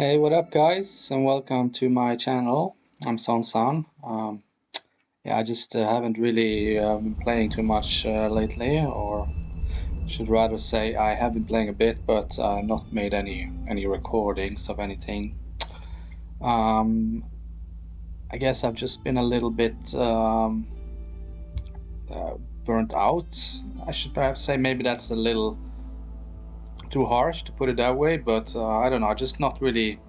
Hey, what up, guys, and welcome to my channel. I'm San. Yeah, I just haven't really been playing too much lately, or should rather say I have been playing a bit, but not made any recordings of anything. Um, I guess I've just been a little bit burnt out. I should perhaps say maybe that's a little too harsh to put it that way, but I don't know, just not really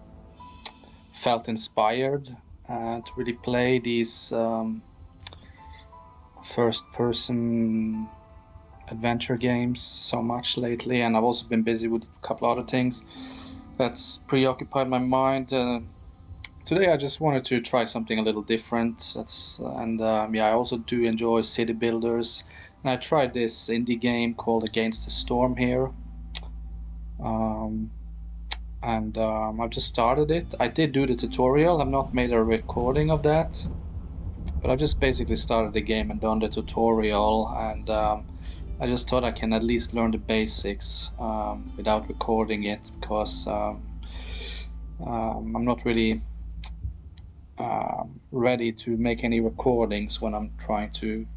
felt inspired to really play these first-person adventure games so much lately, and I've also been busy with a couple other things that's preoccupied my mind. Today I just wanted to try something a little different. Yeah, I also do enjoy city builders, and I tried this indie game called Against the Storm here. I've just started it. I did do the tutorial. I've not made a recording of that, but I've just basically started the game and done the tutorial, and I just thought I can at least learn the basics without recording it, because I'm not really ready to make any recordings when I'm trying to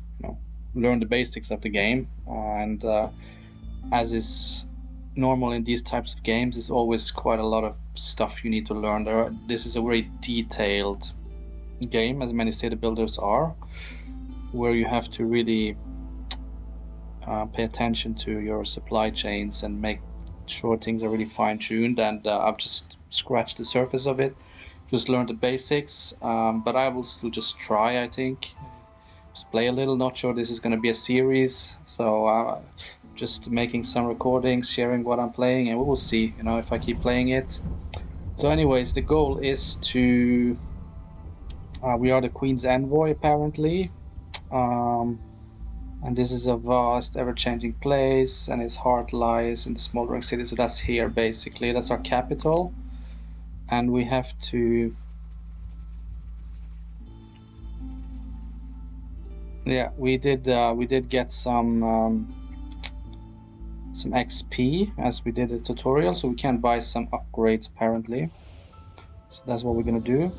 learn the basics of the game. As is normal in these types of games, it's always quite a lot of stuff you need to learn. This is a very detailed game, as many city builders are, where you have to really pay attention to your supply chains and make sure things are really fine-tuned. And I've just scratched the surface of it, just learned the basics, but I will still just try, I think. Just play a little. Not sure this is going to be a series, so just making some recordings, sharing what I'm playing, and we will see, if I keep playing it. So anyways, the goal is to we are the Queen's Envoy, apparently. And this is a vast, ever-changing place, and its heart lies in the smoldering city. So that's here, basically. That's our capital, and we have to. Yeah, we did get some XP as we did a tutorial, so we can buy some upgrades apparently. So that's what we're gonna do.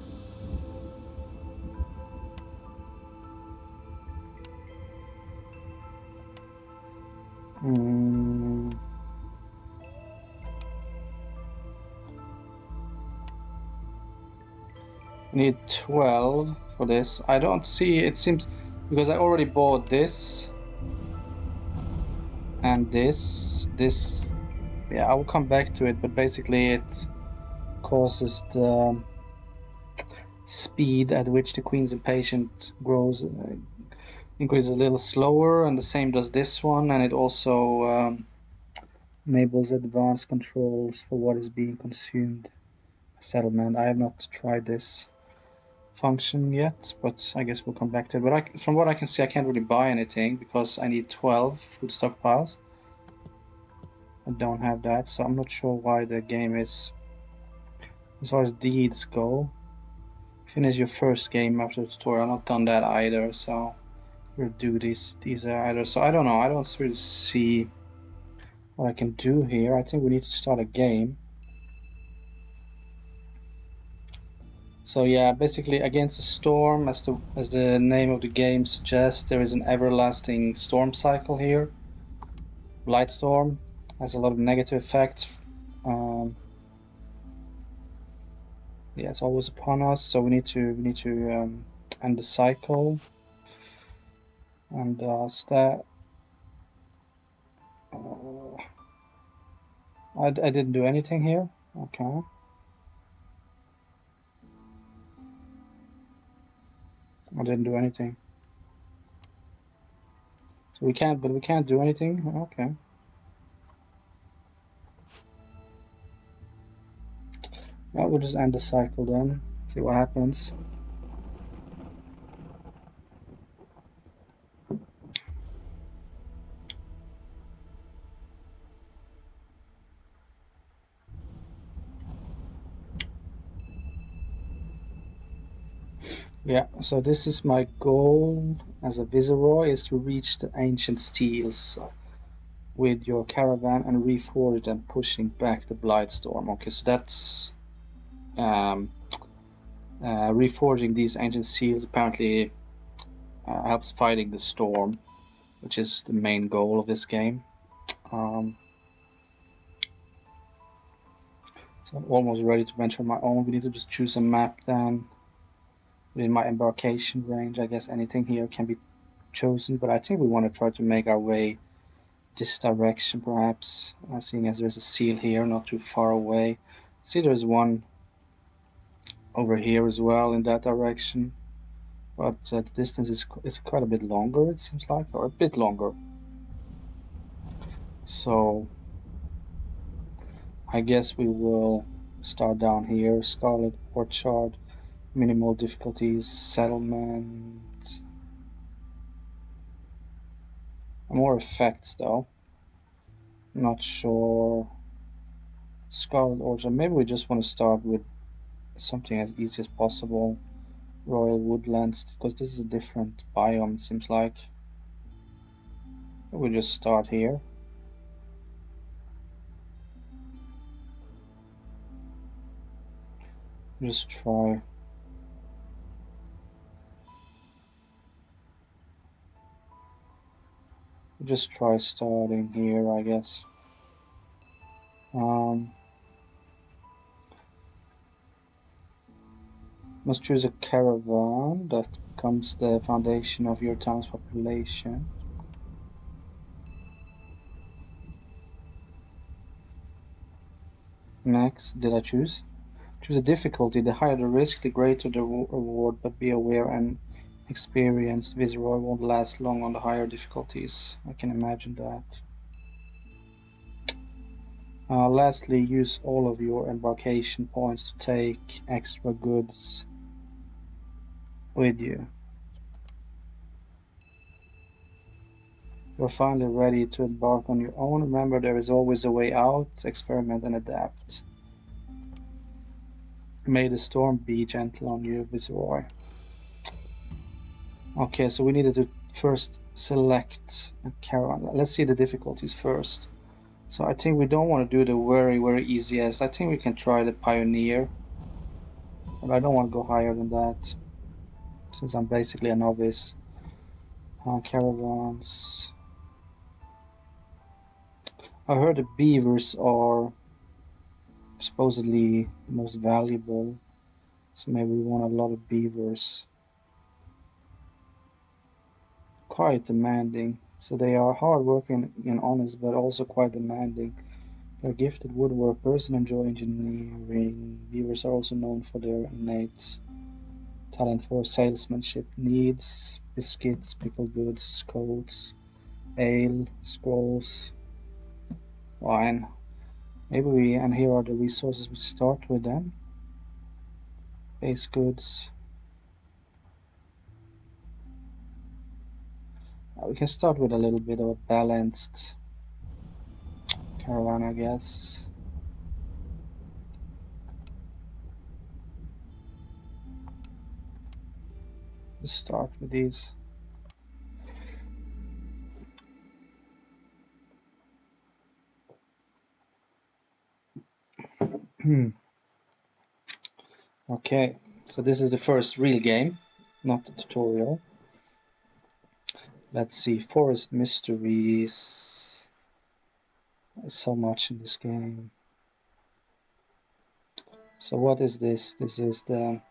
We need 12 for this. I don't see, it seems, because I already bought this and this. Yeah, I will come back to it, but basically it causes the speed at which the Queen's Impatient grows increases a little slower, and the same does this one, and it also enables advanced controls for what is being consumed. Settlement. I have not tried this function yet, but I guess we'll come back to it. But from what I can see, I can't really buy anything because I need 12 food stockpiles. I don't have that, so I'm not sure why the game is. As far as deeds go, finish your first game after the tutorial. I've not done that either, so we'll do these either. So I don't know. I don't really see what I can do here. I think we need to start a game. So yeah, basically Against the Storm, as the name of the game suggests, there is an everlasting storm cycle here. Blight Storm has a lot of negative effects. Yeah, it's always upon us, so we need to end the cycle. And I didn't do anything here. Okay. I didn't do anything. So we can't do anything. Okay. Well, we'll just end the cycle then. See what happens. Yeah, so this is my goal as a Viceroy, is to reach the ancient steels with your caravan and reforge them, pushing back the Blightstorm. Okay, so that's um, reforging these ancient seals apparently helps fighting the storm, which is the main goal of this game. Um, so I'm almost ready to venture on my own. We need to just choose a map then. Within my embarkation range, I guess anything here can be chosen, but I think we want to try to make our way this direction perhaps, seeing as there's a seal here not too far away. See, there's one over here as well in that direction, but the distance is quite a bit longer, it seems like, or a bit longer. So I guess we will start down here. Scarlet Orchard, minimal difficulties, settlement. More effects though. Not sure. Scarlet Orchard. Maybe we just want to start with something as easy as possible. Royal Woodlands, because this is a different biome, it seems like. We just start here. Just try. Just try starting here, I guess. Must choose a caravan that becomes the foundation of your town's population. Next, did I choose? Choose a difficulty. The higher the risk, the greater the reward, but be aware an experienced Viceroy won't last long on the higher difficulties. I can imagine that. Lastly, use all of your embarkation points to take extra goods with you. You're finally ready to embark on your own. Remember, there is always a way out. Experiment and adapt. May the storm be gentle on you, Viceroy. Okay, so we needed to first select a caravan. Let's see the difficulties first. So I think we don't want to do the very easiest. I think we can try the Pioneer. But I don't want to go higher than that, since I'm basically a novice. Caravans. I heard the beavers are supposedly the most valuable. So maybe we want a lot of beavers. Quite demanding. So they are hardworking and honest, but also quite demanding. They're gifted woodworkers and enjoy engineering. Beavers are also known for their innate talent for salesmanship. Needs biscuits, pickled goods, coats, ale, scrolls, wine. Maybe we, and here are the resources we start with then. Base goods. We can start with a little bit of a balanced caravan, I guess. Let's start with these. Okay, so this is the first real game, not the tutorial. Let's see, forest mysteries. There's so much in this game. So what is this? This is the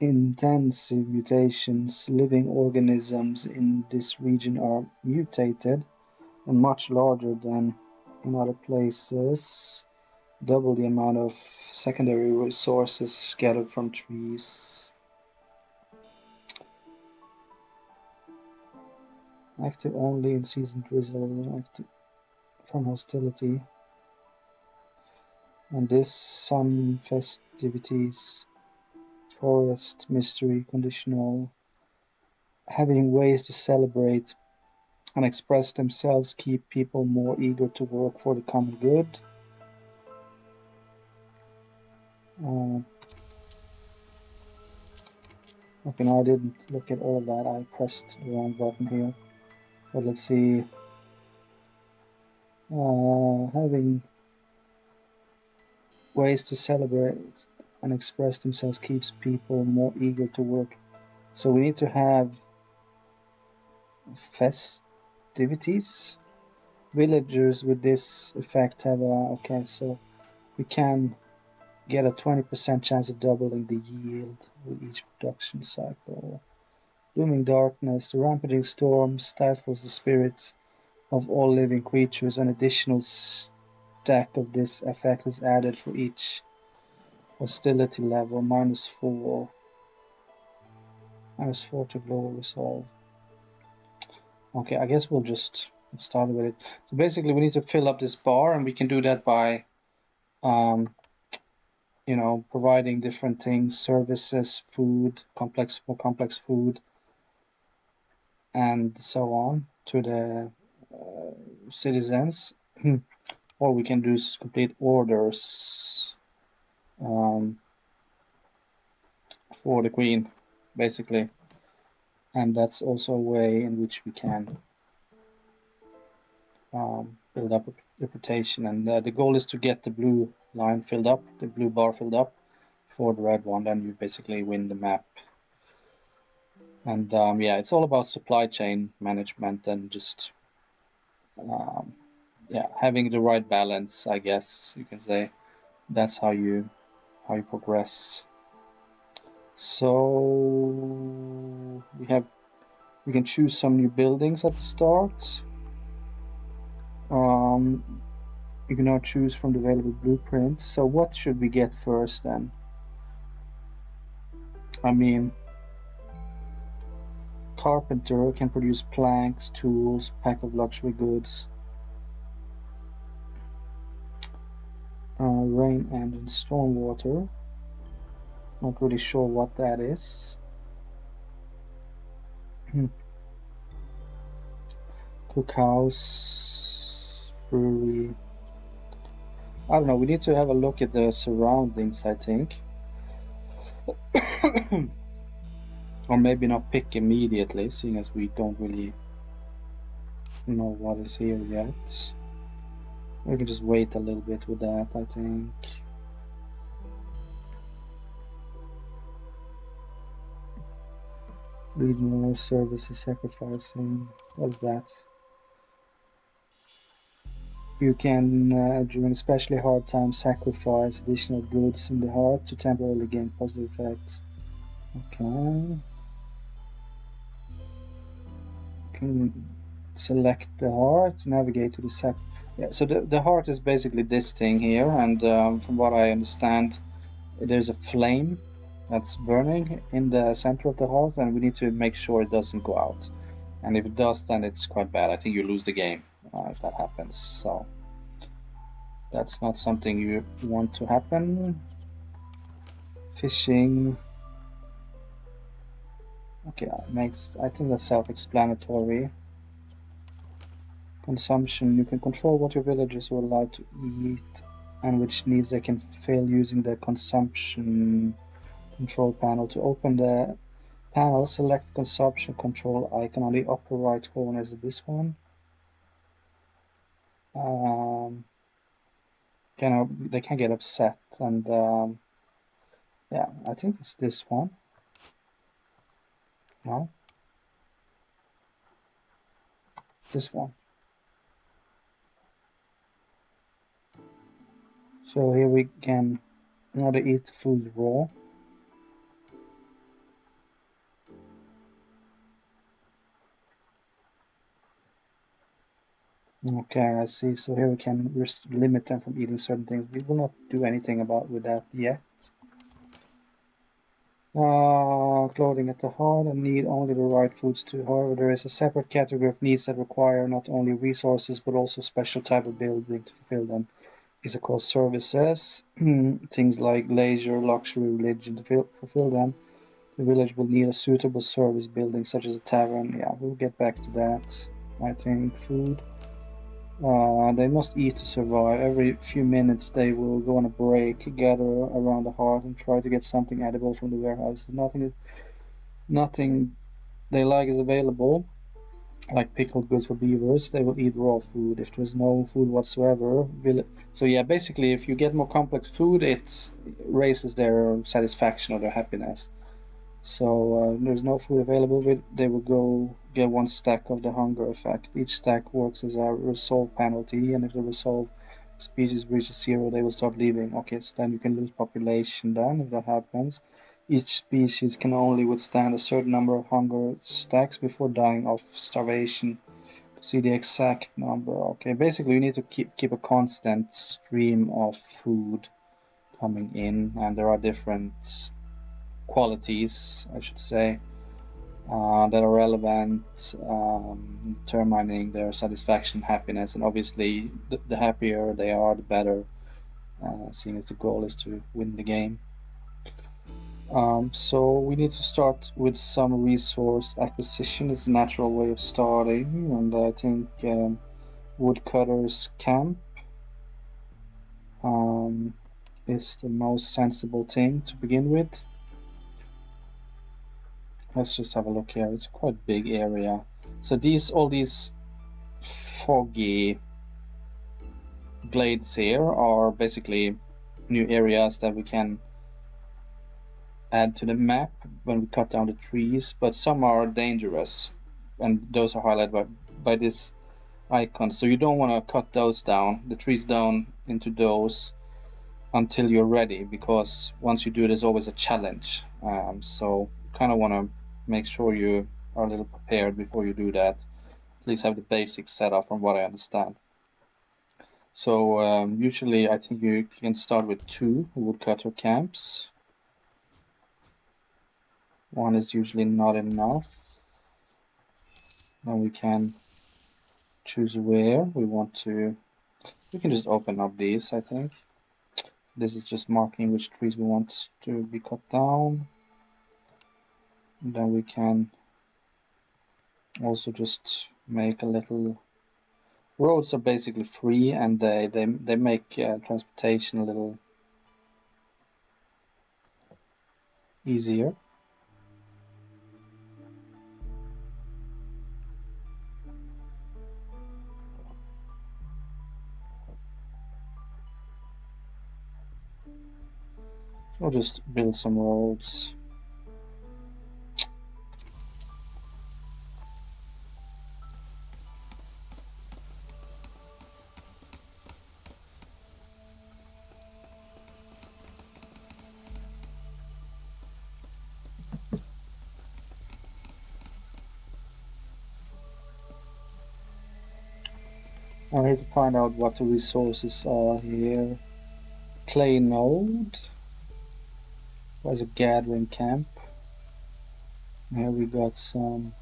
intensive mutations. Living organisms in this region are mutated and much larger than in other places. Double the amount of secondary resources gathered from trees. Active only in season drizzle, active from hostility. And this sun festivities, forest mystery, conditional. Having ways to celebrate and express themselves keep people more eager to work for the common good. Okay, now I didn't look at all of that. I pressed the wrong button here. But let's see. Having ways to celebrate and express themselves keeps people more eager to work. So we need to have festivities. Villagers with this effect have a okay, so we can get a 20% chance of doubling the yield with each production cycle. Looming darkness, the rampaging storm stifles the spirits of all living creatures. An additional stack of this effect is added for each hostility level, -4. -4 to global resolve. Okay, I guess we'll just get started with it. So basically we need to fill up this bar, and we can do that by providing different things, services, food, more complex food, and so on to the citizens. Or we can do complete orders for the queen, basically. And that's also a way in which we can build up a reputation. And the goal is to get the blue line filled up, the blue bar filled up, for the red one. Then you basically win the map. And yeah, it's all about supply chain management and just having the right balance, I guess you can say. That's how you progress. So we can choose some new buildings at the start. You can now choose from the available blueprints. So what should we get first then? I mean, carpenter can produce planks, tools, pack of luxury goods. Rain engine, stormwater. Not really sure what that is. Cookhouse, brewery. I don't know, we need to have a look at the surroundings, I think. Or maybe not pick immediately, seeing as we don't really know what is here yet. We can just wait a little bit with that, I think. Read more, services, sacrificing. What is that? You can, during especially hard times, sacrifice additional goods in the heart to temporarily gain positive effects. Okay. Can select the heart, navigate to the yeah, so the heart is basically this thing here, and from what I understand, there's a flame that's burning in the center of the heart, and we need to make sure it doesn't go out. And if it does, then it's quite bad. I think you lose the game if that happens. So that's not something you want to happen. Fishing. Okay, I think that's self-explanatory. Consumption. You can control what your villagers are allowed to eat and which needs they can fill using the consumption control panel. To open the panel, select consumption control icon on the upper right corner. Is it this one? They can get upset, and yeah, I think it's this one. No, this one. So here we can not eat food raw. Okay, I see. So here we can limit them from eating certain things. We will not do anything with that yet. Clothing at the heart and need only the right foods too. However, there is a separate category of needs that require not only resources but also special type of building to fulfill them. These are called services. Things like leisure, luxury, religion. To fulfill them, the village will need a suitable service building such as a tavern. Yeah, we'll get back to that. I think food. They must eat to survive. Every few minutes they will go on a break, gather around the hearth and try to get something edible from the warehouse. Nothing they like is available. like pickled goods for beavers, they will eat raw food. If there's no food whatsoever, so yeah, basically, if you get more complex food, it raises their satisfaction or their happiness. So there's no food available, they will go get one stack of the hunger effect. Each stack works as a resolve penalty, and if the resolve species reaches zero, they will start leaving. Okay, so then you can lose population then if that happens. Each species can only withstand a certain number of hunger stacks before dying of starvation. To see the exact number. Okay, basically you need to keep a constant stream of food coming in, and there are different qualities, I should say, that are relevant, determining their satisfaction, happiness, and obviously the happier they are, the better, seeing as the goal is to win the game. So we need to start with some resource acquisition. It's a natural way of starting, and I think woodcutter's camp um, is the most sensible thing to begin with. Let's just have a look here. It's a quite big area. So all these foggy glades here are basically new areas that we can add to the map when we cut down the trees, but some are dangerous, and those are highlighted by this icon. So you don't want to cut those down, the trees down into those until you're ready, because once you do, there's always a challenge. So kind of want to make sure you are a little prepared before you do that. At least have the basics set up from what I understand. So usually I think you can start with 2 woodcutter camps. One is usually not enough. Then we can choose where we want to. We can just open up these, I think. This is just marking which trees we want to be cut down. And then we can also just make a little. Roads are basically free, and they make transportation a little easier. We'll just build some roads. I need to find out what the resources are here. Clay node. There's a gathering camp. Here we got some.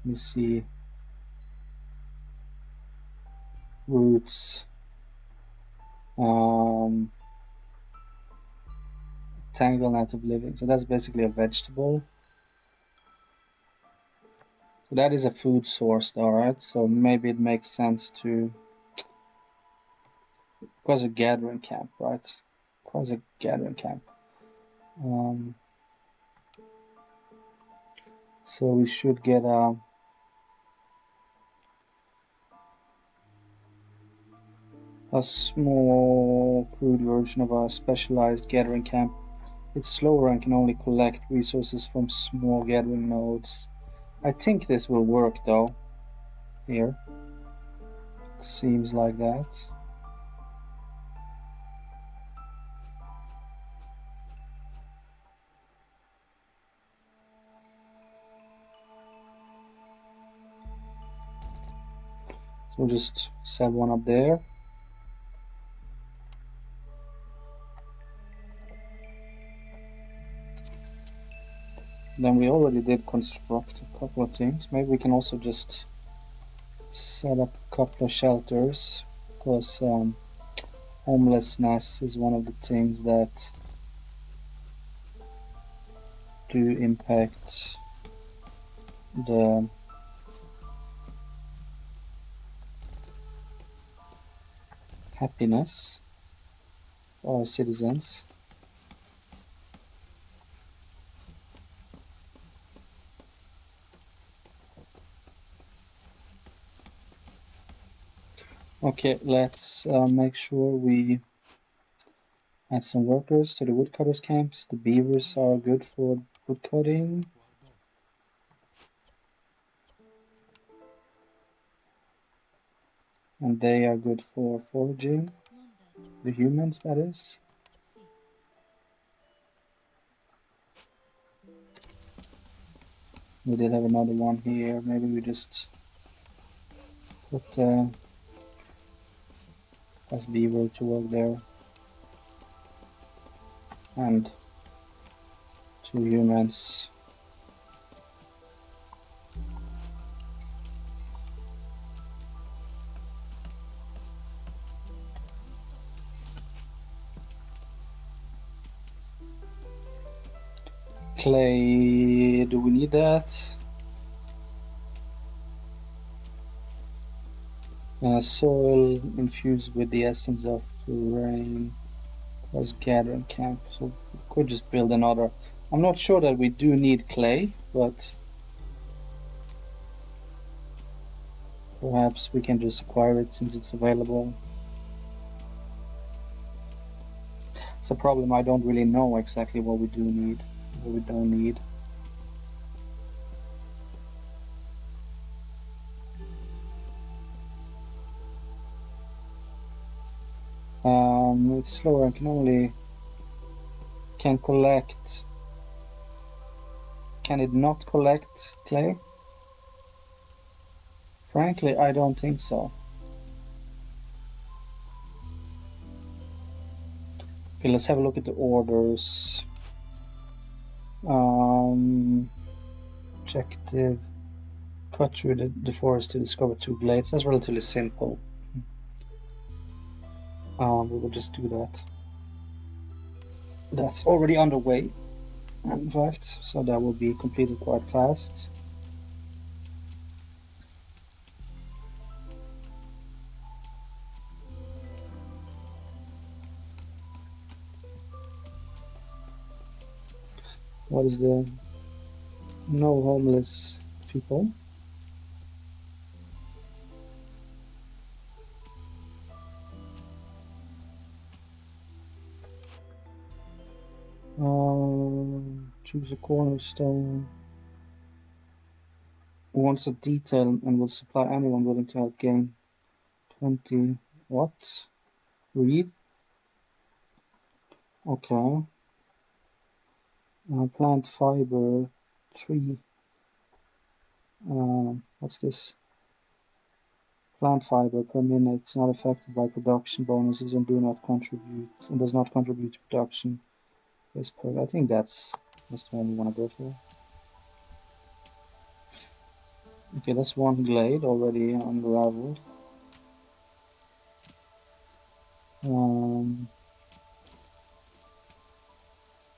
Let me see. Roots. Tangle native living. So that's basically a vegetable. So that is a food source, alright. So maybe it makes sense to. Because a gathering camp, right? Because a gathering camp. So we should get a small crude version of a specialized gathering camp. It's slower and can only collect resources from small gathering nodes. I think this will work though. Here. It seems like that. So we'll just set one up there. Then we already did construct a couple of things. Maybe we can also just set up a couple of shelters, because homelessness is one of the things that do impact the happiness of our citizens. Okay, let's make sure we add some workers to the woodcutters camps. The beavers are good for woodcutting. And they are good for foraging. The humans, that is. We did have another one here. Maybe we just put as beaver to work there. And 2 humans. Clay, do we need that? Soil infused with the essence of the rain was gathering camp. So we could just build another. I'm not sure that we do need clay, but perhaps we can just acquire it since it's available. It's a problem. I don't really know exactly what we do need, what we don't need. It's slower and can collect. Can it not collect clay? Frankly, I don't think so. Okay, let's have a look at the orders. Objective. Cut through the forest to discover 2 glades. That's relatively simple. We will just do that. That's already underway, in fact, so that will be completed quite fast. What is the no homeless people? Choose a cornerstone. Wants a detail and will supply anyone willing to help gain 20. What? Read? Okay. Plant fiber 3. What's this? Plant fiber per minute, not affected by production bonuses and does not contribute to production. I think that's the one we want to go for. Okay, that's 1 glade already unraveled.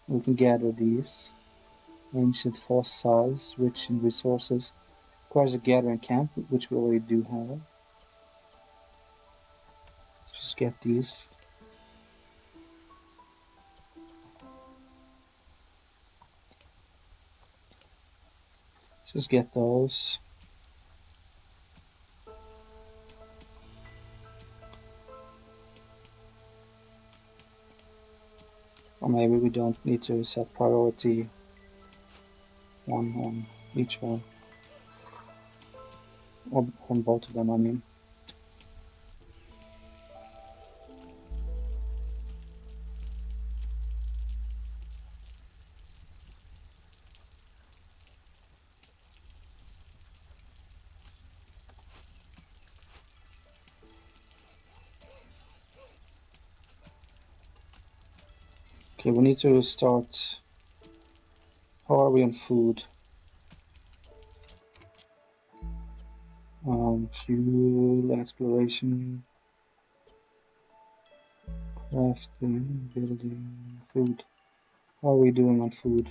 We can gather these. Ancient fossils, rich in resources. Requires a gathering camp, which we already do have. Just get these. Just get those. Or maybe we don't need to set priority 1 on each one. Or on both of them, I mean. Okay, we need to start. How are we on food? Fuel, exploration, crafting, building, food. How are we doing on food?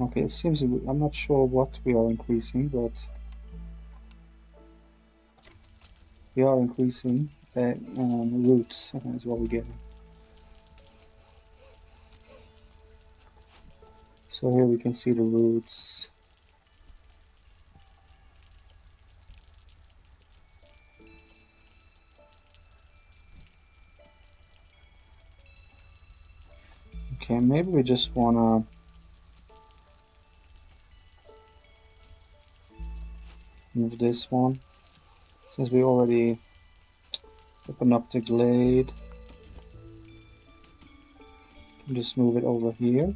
Okay, it seems I'm not sure what we are increasing, but we are increasing roots is what we're getting. So here we can see the roots. Okay, maybe we just wanna move this one since we already opened up the glade. Just move it over here.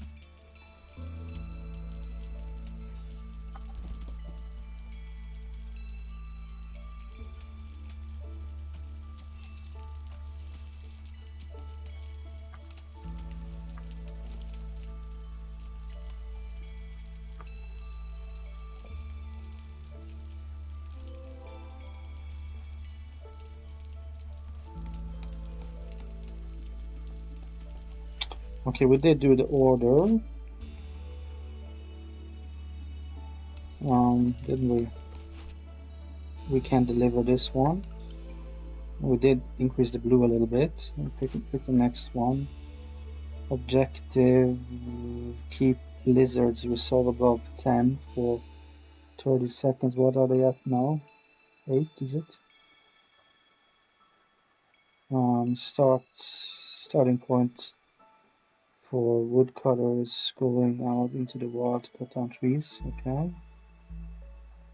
Okay, we did do the order. Didn't we? We can deliver this one. We did increase the blue a little bit. Pick the next one. Objective, keep lizards resolve above 10 for 30 seconds. What are they at now? 8, is it? Starting point for woodcutters going out into the wild to cut down trees. Okay.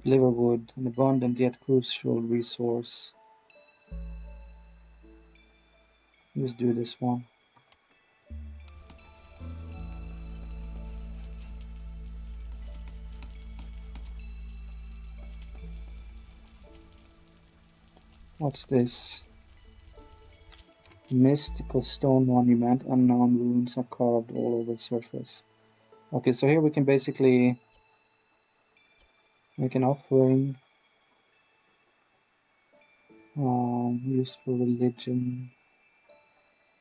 Deliver wood, an abundant yet crucial resource. Let's do this one. What's this? Mystical stone monument. Unknown runes are carved all over the surface. Okay, so here we can basically make an offering. Used for religion.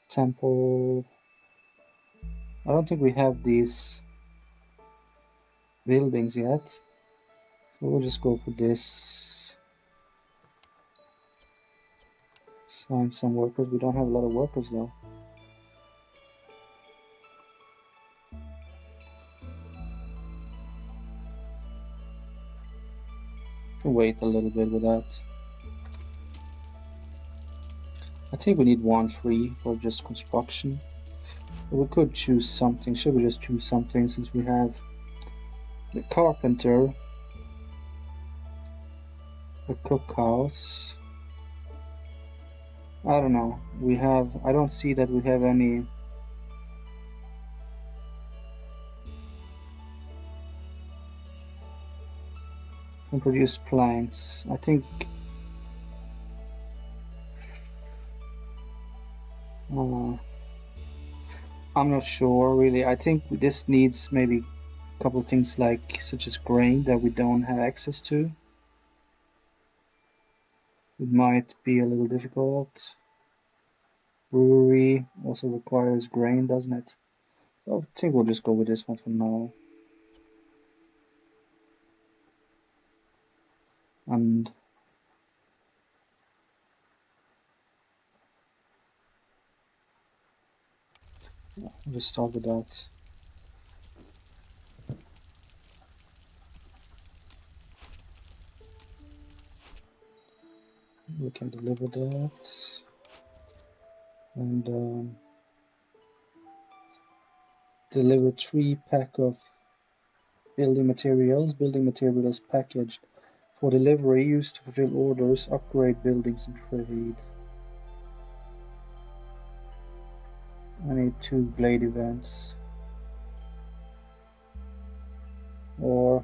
Temple. I don't think we have these buildings yet. So we'll just go for this. Sign some workers. We don't have a lot of workers though. Can wait a little bit with that. I think we need 1 free for just construction. But we could choose something. Should we just choose something since we have the carpenter, the cookhouse? I don't know. I don't see that we have any. Can produce planks. I think. I'm not sure really. I think this needs maybe a couple of things like such as grain that we don't have access to. It might be a little difficult. Brewery also requires grain, doesn't it? So I think we'll just go with this one for now. And we'll just start with that. We can deliver that. And deliver 3 pack of building materials packaged for delivery, used to fulfill orders, upgrade buildings and trade. I need 2 blade events. Or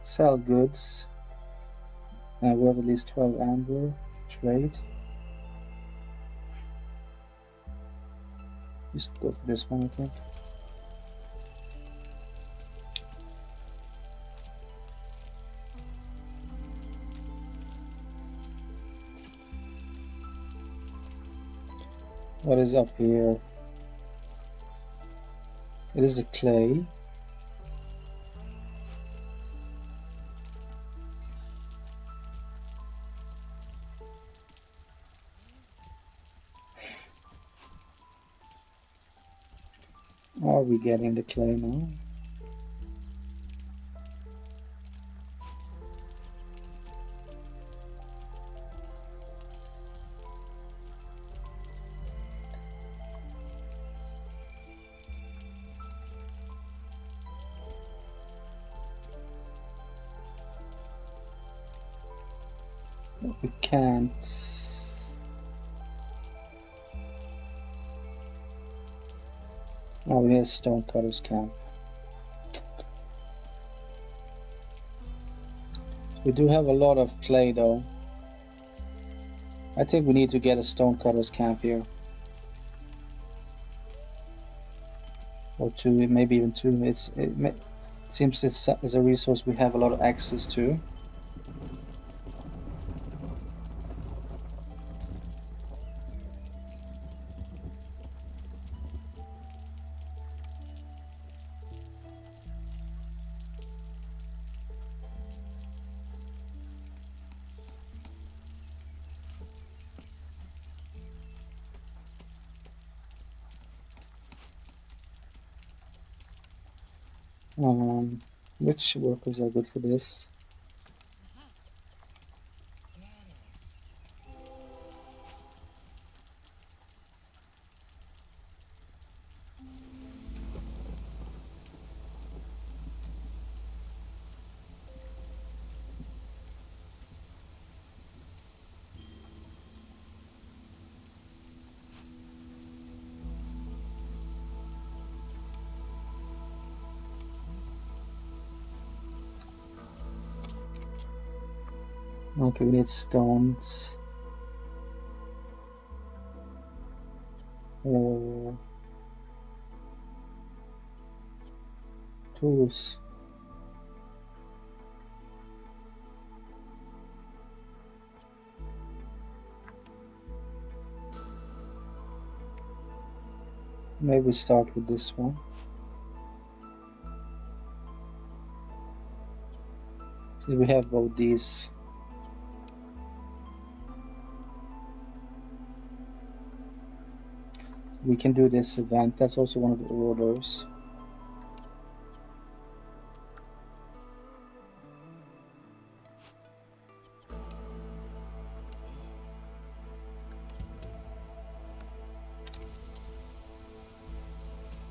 sell goods. Worth at least 12 amber. Trade. Just go for this one, I think. What is up here? It is the clay. Are we getting the clay now? We can't. Oh, we need a Stonecutter's camp. We do have a lot of clay though. I think we need to get a Stonecutter's camp here. Or two, maybe even two. It seems it's a resource we have a lot of access to. Which workers are good for this? Okay, we need stones. Tools. Maybe start with this one. We have both these. We can do this event. That's also one of the orders.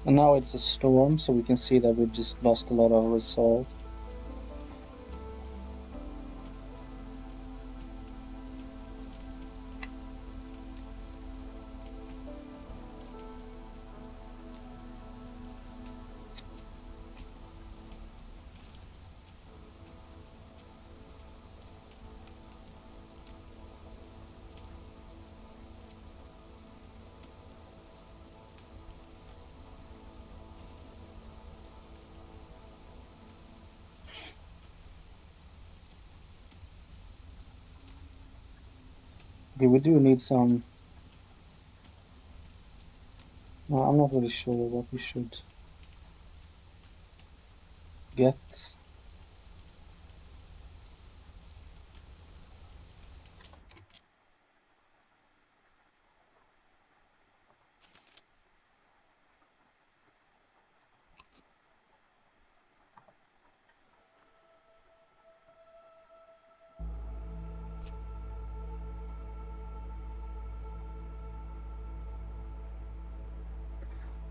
And now it's a storm, so we can see that we just lost a lot of resolve. Okay, we do need some. I'm not really sure what we should get.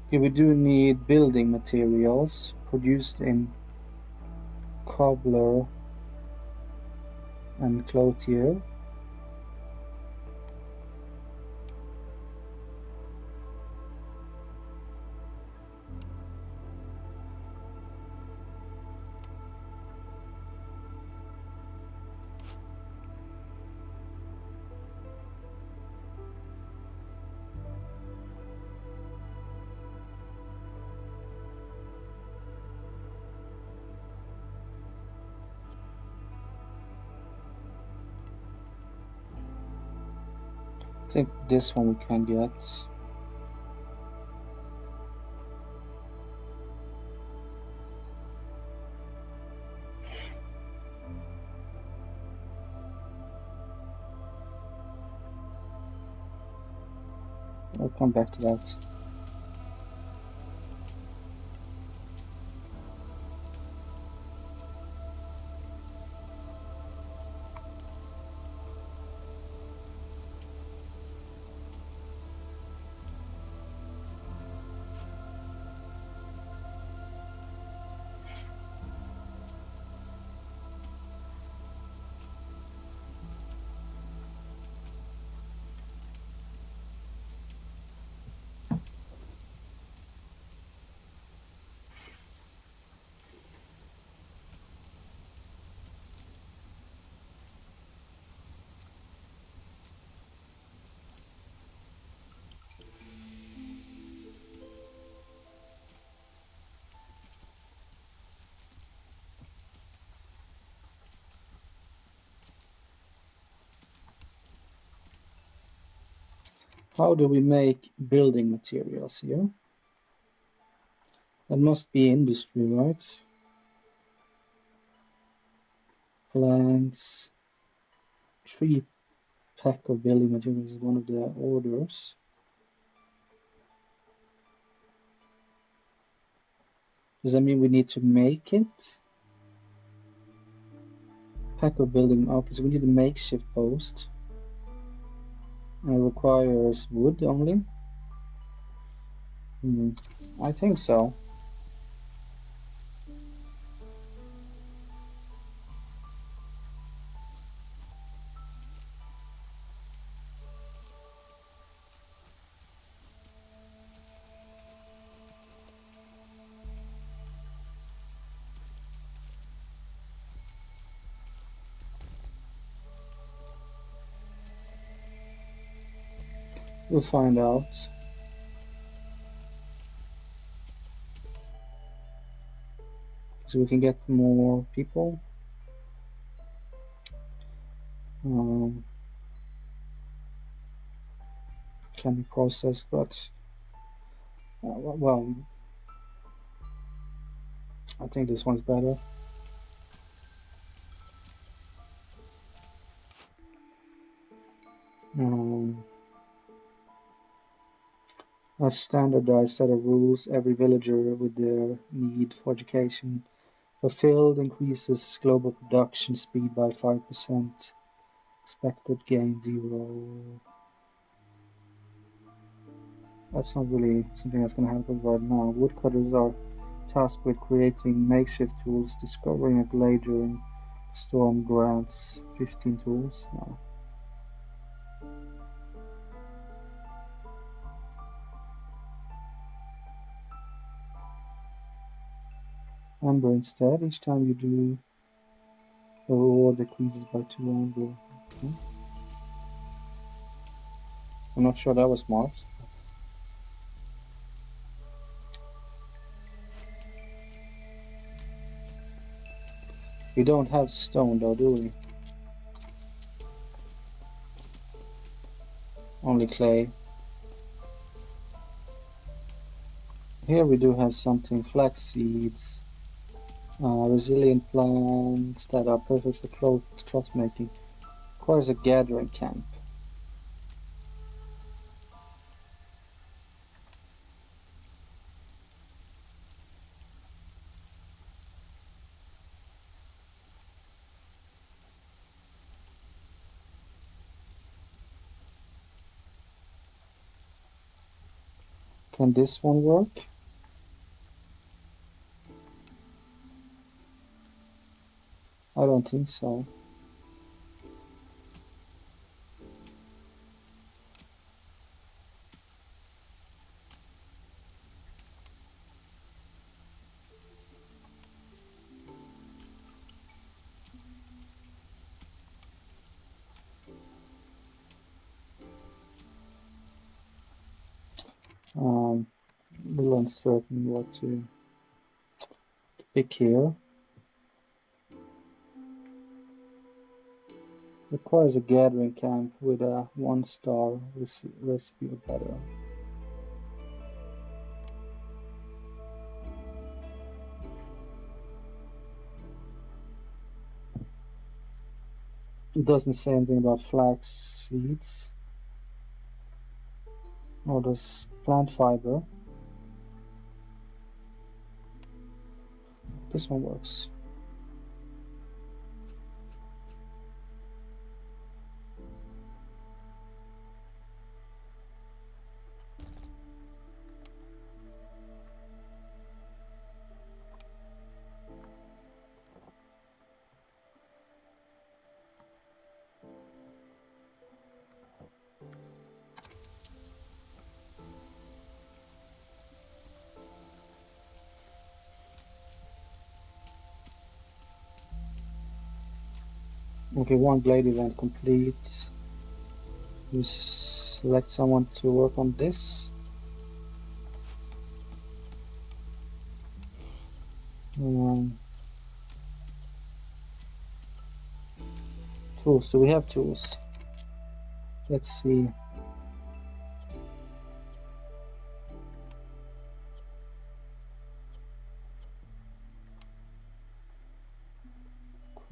Okay, we do need building materials produced in cobbler and clothier. I think this one we can get. I'll come back to that. How do we make building materials here? That must be industry, right? Planks. 3 pack of building materials is one of the orders. Does that mean we need to make it? Pack of building, okay, so we need a makeshift post. And it requires wood only? I think so. We'll find out. So we can get more people. Can be processed, but well, I think this one's better. A standardized set of rules. Every villager with their need for education fulfilled increases global production speed by 5%. Expected gain 0. That's not really something that's going to happen right now. Woodcutters are tasked with creating makeshift tools. Discovering a glade during storm grants 15 tools. No. Amber instead. Each time you do, the reward decreases by 2 amber. Okay. I'm not sure that was smart. We don't have stone though, do we? Only clay. Here we do have something. Flax seeds. Resilient plants that are perfect for cloth making. Requires a gathering camp. Can this one work? I don't think so. Little uncertain what to pick here. Requires a gathering camp with a 1-star recipe or better. It doesn't say anything about flax seeds. Or does plant fiber. This one works. Okay, one blade event complete. You select someone to work on this. Tools. Do we have tools? Let's see.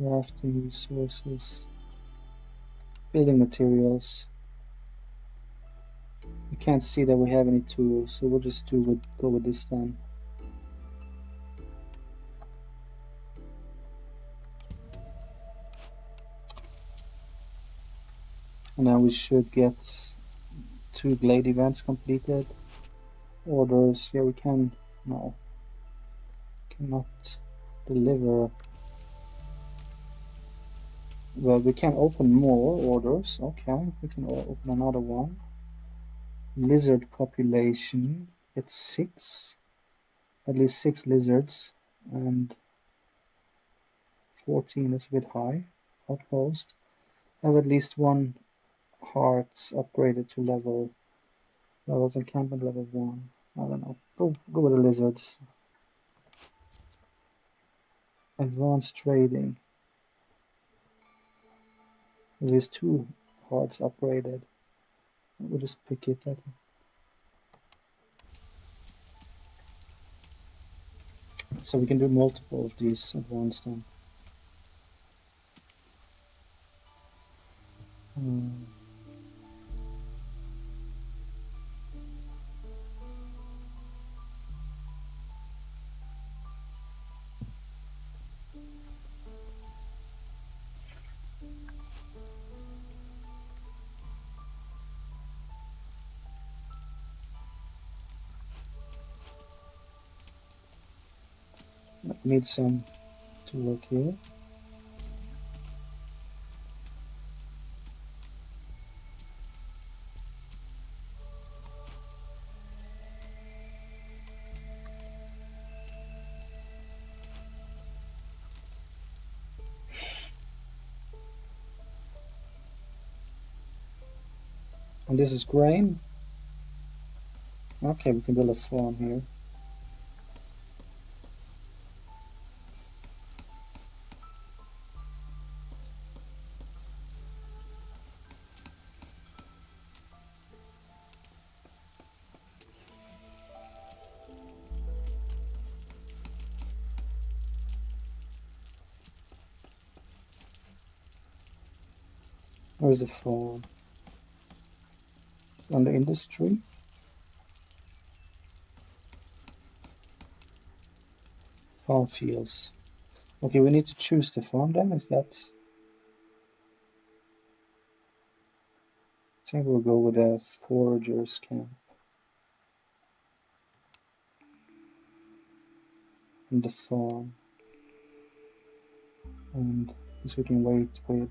Crafting resources. Building materials. We can't see that we have any tools, so we'll just go with this then. And now we should get 2 glade events completed. Orders, yeah, we can, no, cannot deliver. Well, we can open more orders. Okay, we can open another one. Lizard population, it's 6. At least 6 lizards, and 14 is a bit high. Outpost. Have at least 1 hearts upgraded to levels encampment level 1. I don't know. Go with the lizards. Advanced trading. At least 2 hearts upgraded. We'll just pick it. So we can do multiple of these at once then. Need some to work here. And this is grain. Okay, we can build a farm here. Where's the farm? Under industry. Farm fields. Okay, we need to choose the farm then, is that? I think we'll go with a forager's camp. And the farm. And this we can wait with.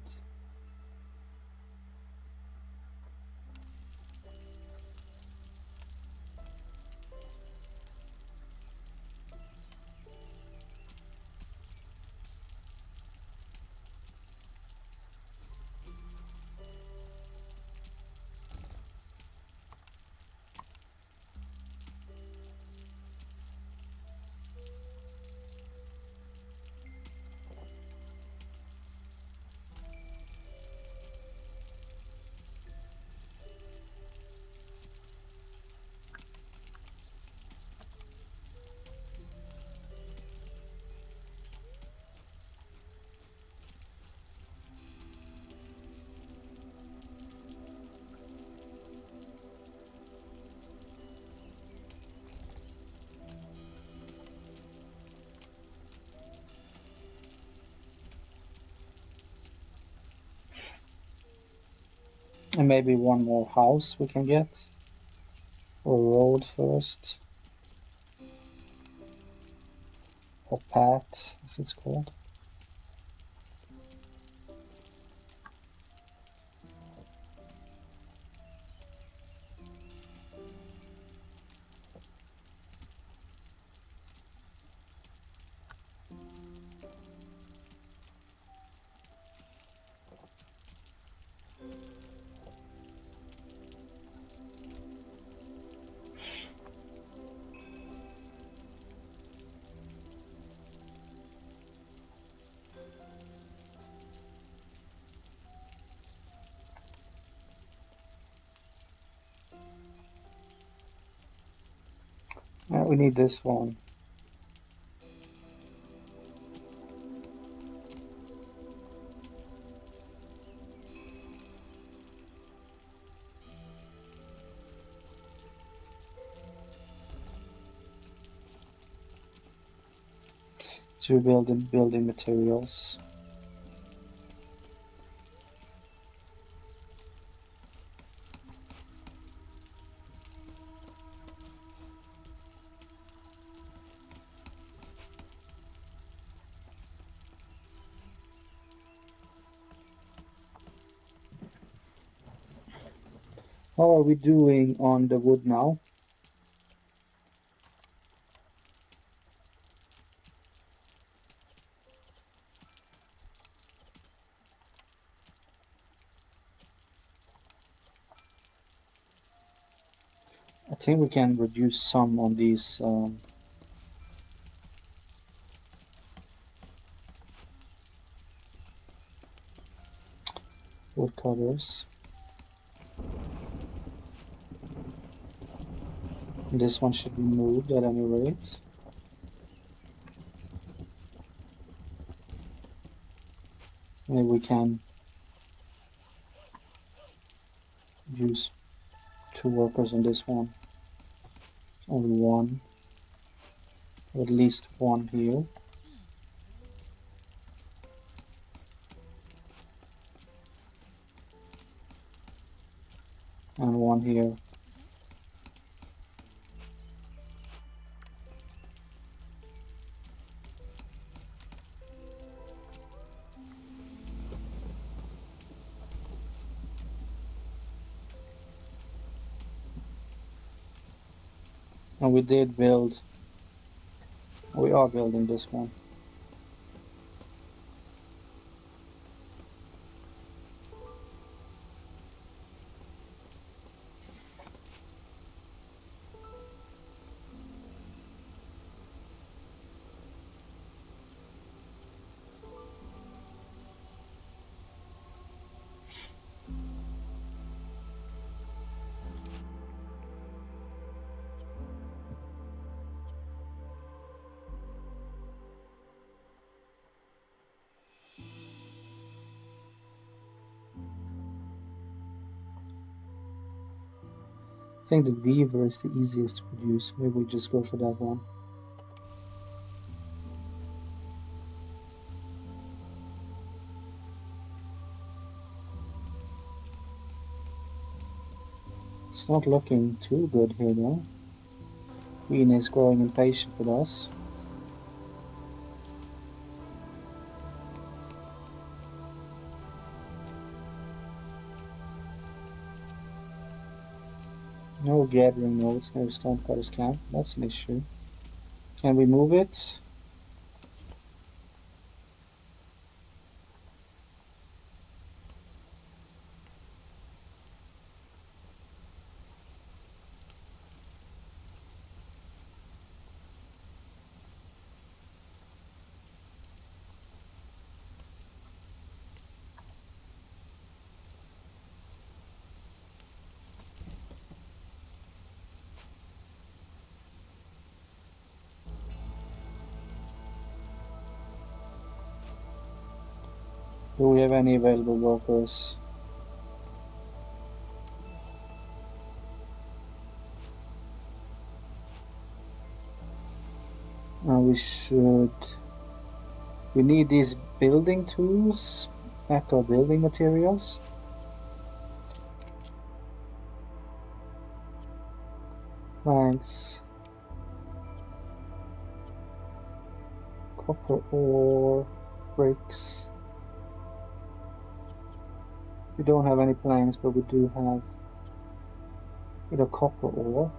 And maybe 1 more house we can get. Or road first. Or path, as it's called. We need this one. to building materials. How are we doing on the wood now? I think we can reduce some on these wood cutters. This one should be moved at any rate. Maybe we can use 2 workers on this one. Only 1. Or at least 1 here. And 1 here. And we did build, we are building this one. I think the weaver is the easiest to produce. Maybe we just go for that one. It's not looking too good here though. Queen is growing impatient with us. No gathering nodes near Stonecutter's camp. That's an issue. Can we move it? Do we have any available workers? We should. We need these building tools. Back our building materials. Planks. Copper ore. Bricks. We don't have any planks, but we do have either copper ore.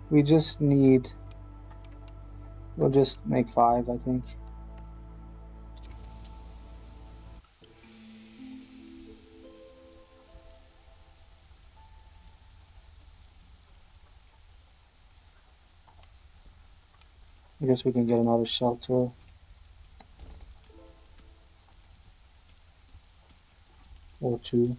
We just need. We'll just make 5, I think. I guess we can get another shelter. Or 2.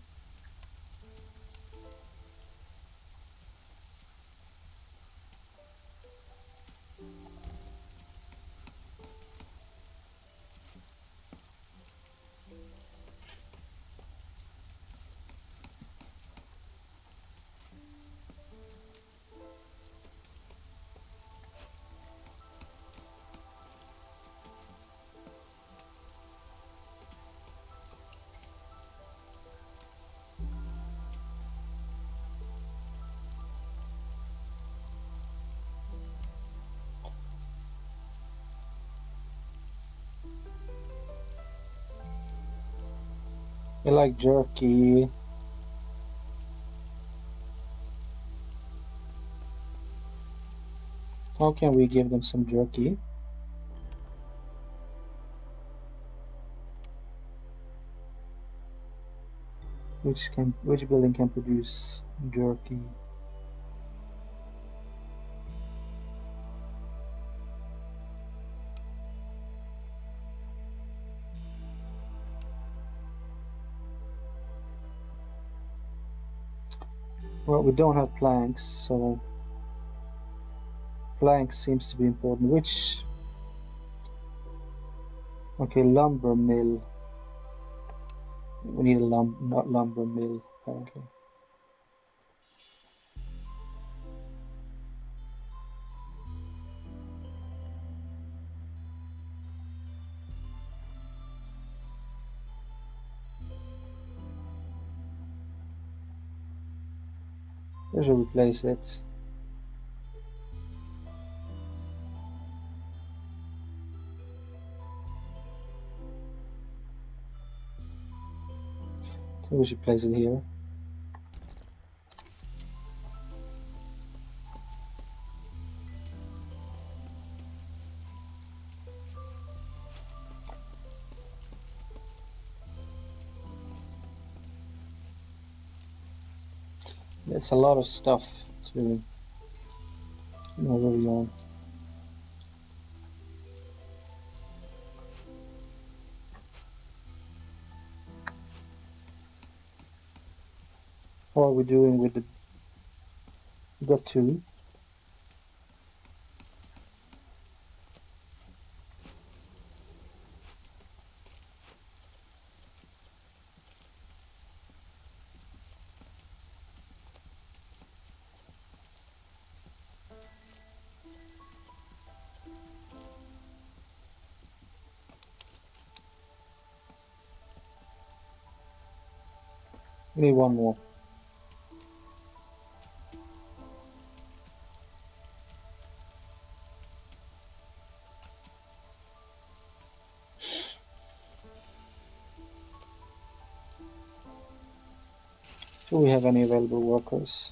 They like jerky. How can we give them some jerky? Which building can produce jerky? Well, we don't have planks, so planks seems to be important. Which? Okay, lumber mill. We need a lumber mill apparently. Where should we place it? I think we should place it here. It's a lot of stuff to know where we are. How are we doing with the? We got 2. We need 1 more. Do we have any available workers?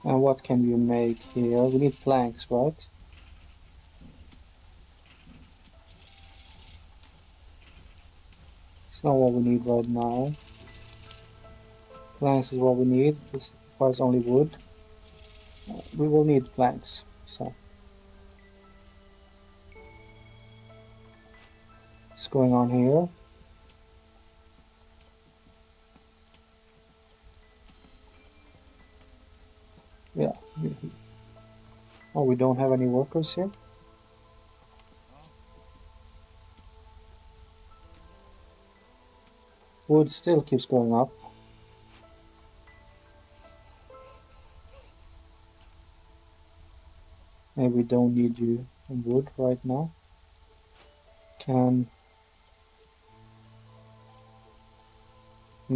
And what can you make here? We need planks, right? It's not what we need right now. Planks is what we need. This requires only wood. We will need planks, so what's going on here? Yeah. Oh, we don't have any workers here? Wood still keeps going up. Maybe we don't need you in wood right now. Can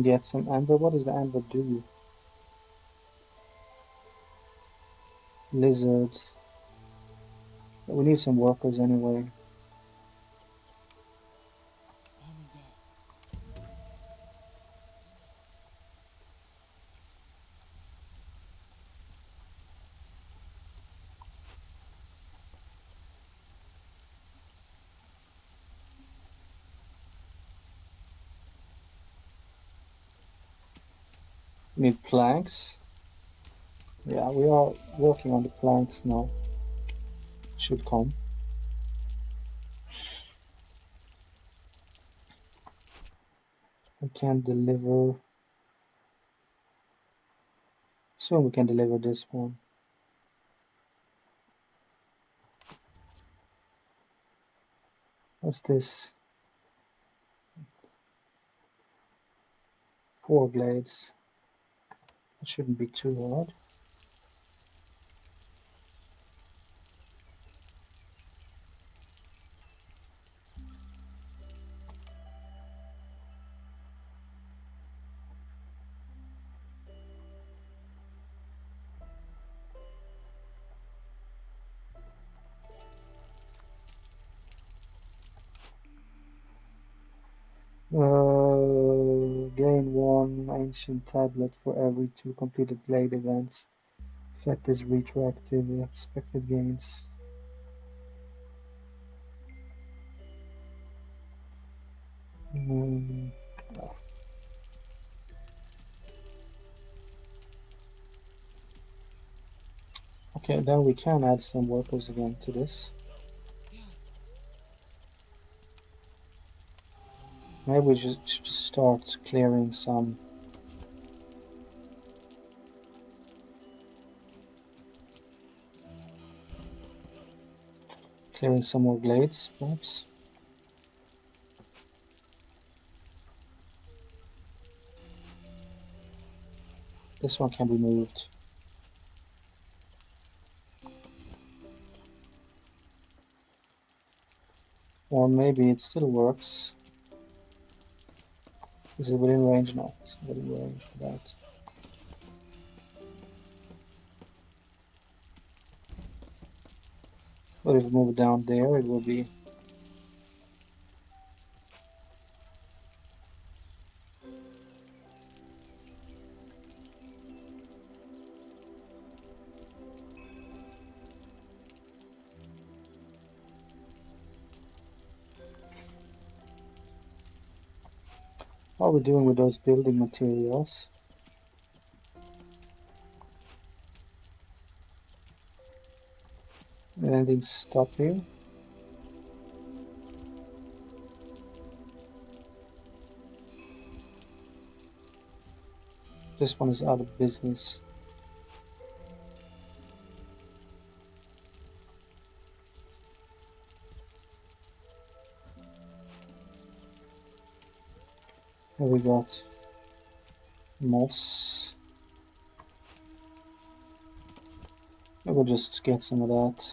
get some amber. What does the amber do? Lizard. We need some workers anyway. We need planks. Yeah, we are working on the planks now. Should come. We can deliver. Soon we can deliver this one. What's this? 4 blades. It shouldn't be too hard. ancient tablet for every 2 completed blade events. Effect is retroactive expected gains. Mm. Okay, then we can add some workers again to this. Maybe we should just start clearing some more glades, perhaps. This one can be moved. Or maybe it still works. Is it within range? No, it's not within range for that. But if we move it down there, it will be... How are we doing with those building materials? Anything stop here? This one is out of business. Here we got moss. I will just get some of that.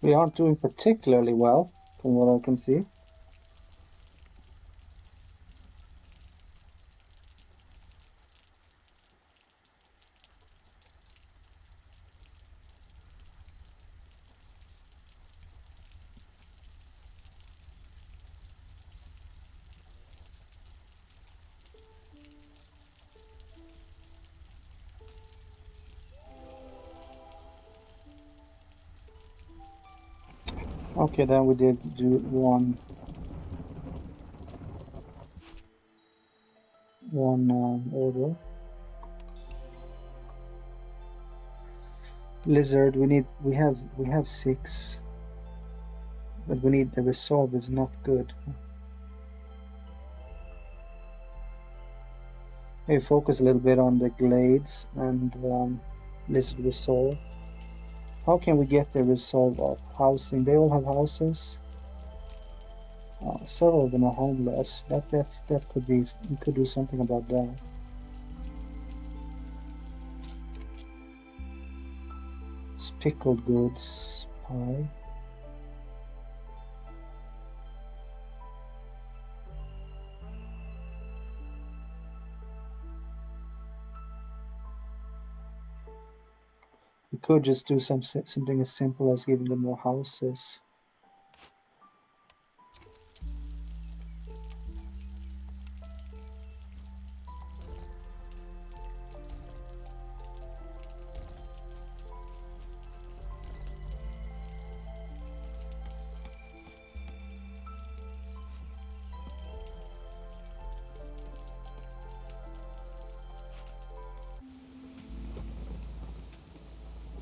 We aren't doing particularly well, from what I can see. Okay, then we did do one order. Lizard, we have 6, but we need the resolve is not good. Maybe focus a little bit on the glades and lizard resolve. How can we get the resolve up? Housing, they all have houses. Several of them are homeless. That could be, we could do something about that. It's pickled goods pie. We could just do something as simple as giving them more houses.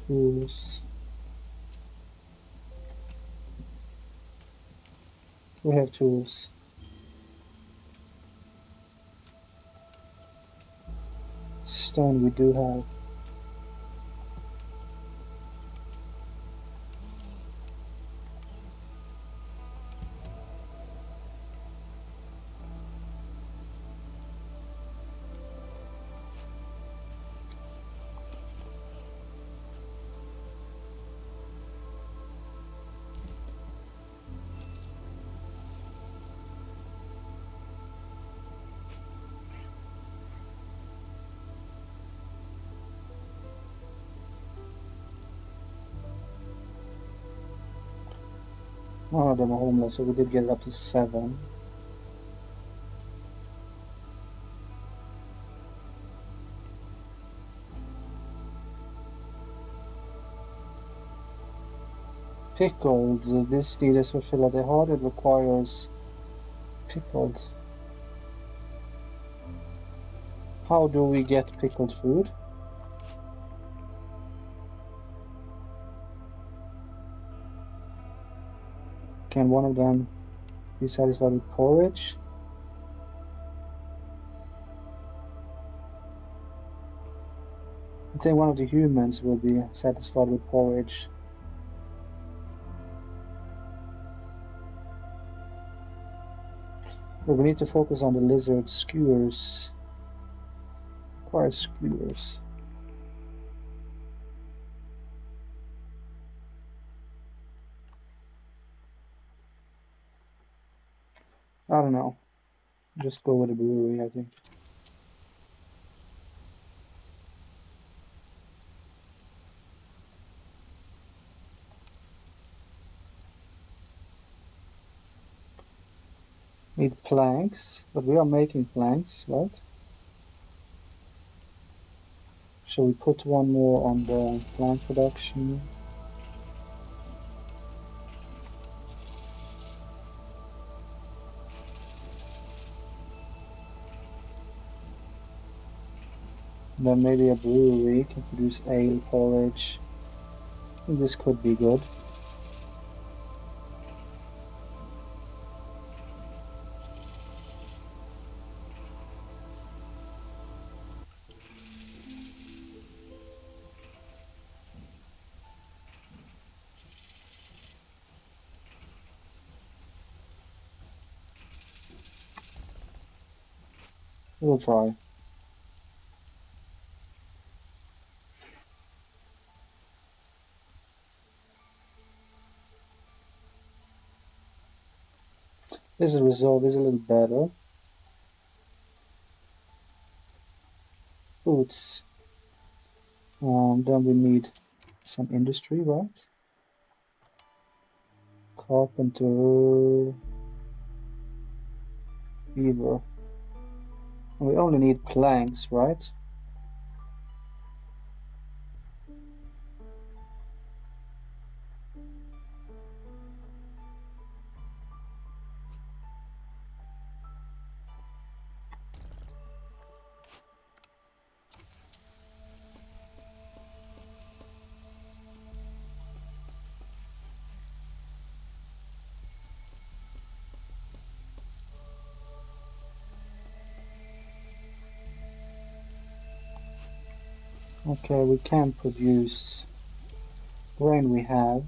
Tools. We have tools. Stone we do have. None of them are homeless, so we did get it up to 7. Pickled. This deed is fulfilled. The heart it requires pickled. How do we get pickled food? Can one of them be satisfied with porridge? I think one of the humans will be satisfied with porridge. But we need to focus on the lizard skewers. Require skewers. I don't know. Just go with the brewery, I think. Need planks, but we are making planks, right? Shall we put one more on the plank production? Then maybe a brewery can produce ale, porridge. I think this could be good. We'll try. This result is a little better. Boots. Then we need some industry, right? Carpenter, beaver. And we only need planks, right? Okay, we can produce grain we have.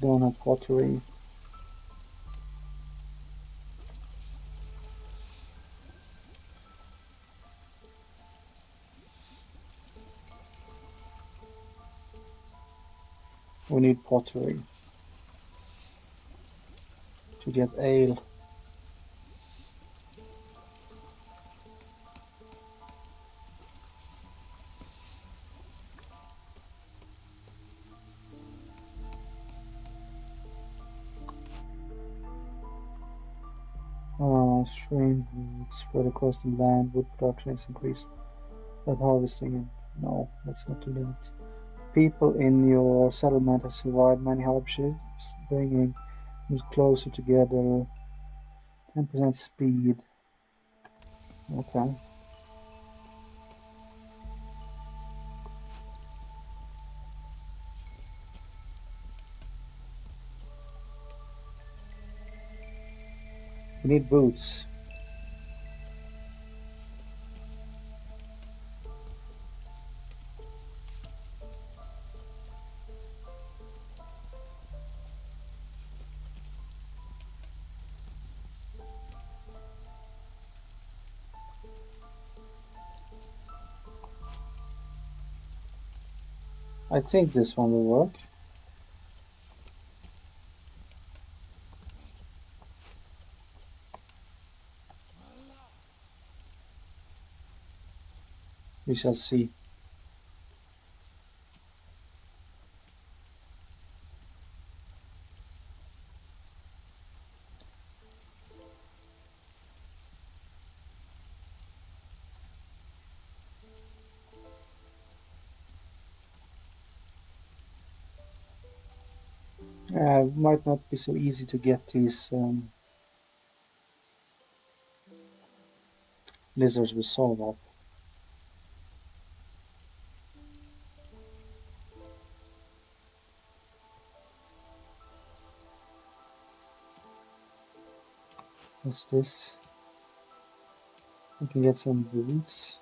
Don't have pottery. We need pottery to get ale. Stream spread across the land, wood production is increased. But harvesting and no, let's not do that. People in your settlement have survived many hardships, bringing us closer together. 10% speed. Okay. We need boots. I think this one will work. We shall see. It might not be so easy to get these lizards with solve up. What's this? We can get some boots.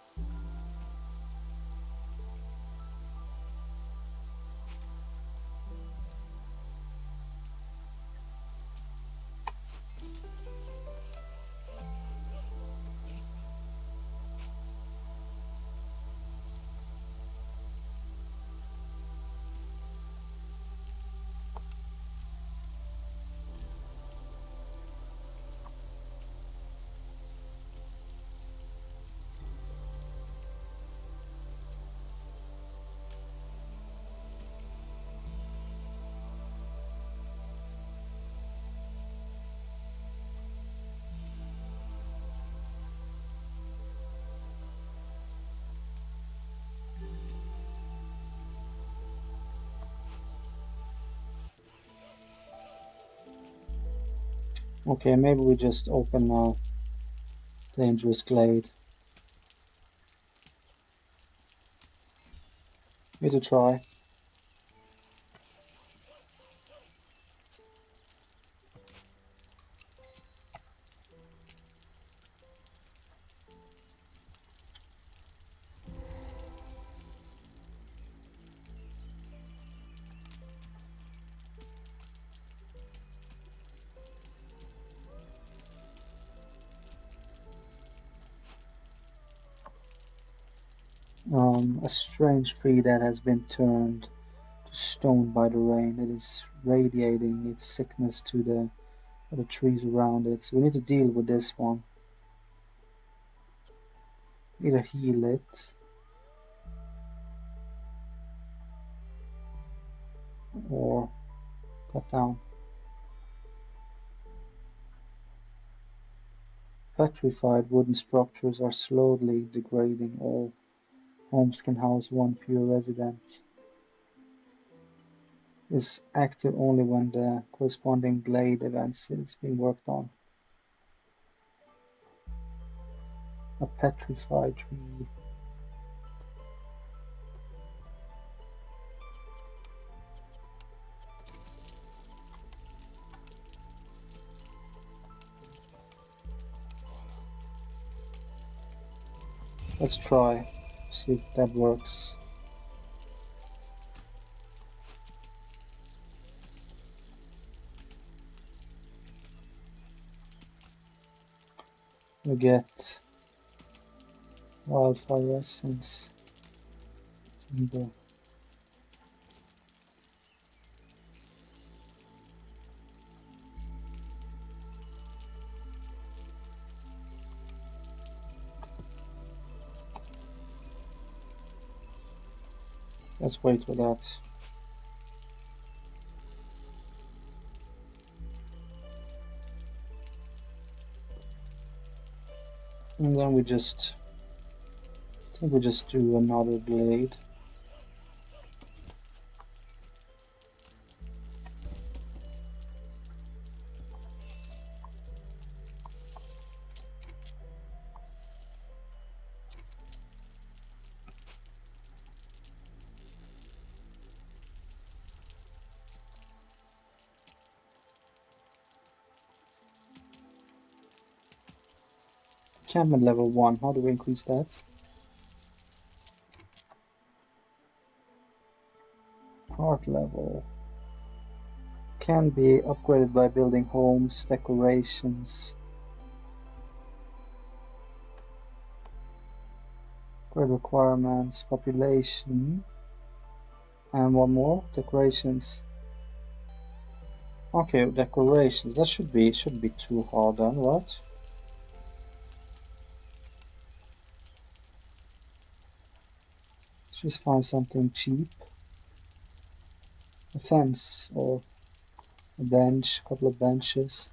Okay, maybe we just open a dangerous glade. Need to try. A strange tree that has been turned to stone by the rain. It is radiating its sickness to the trees around it. So we need to deal with this one. Either heal it or cut down. Petrified wooden structures are slowly degrading. All homes can house one fewer resident. Is active only when the corresponding glade events is being worked on. A petrified tree. Let's try, see if that works. We get wildfire essence, timber. Let's wait for that. And then I think we just do another glade. Enchantment level 1, how do we increase that? Heart level. Can be upgraded by building homes, decorations. Upgrade requirements, population. And one more, decorations. Okay, decorations. That shouldn't be too hard then, right? Just find something cheap. A fence or a bench, a couple of benches.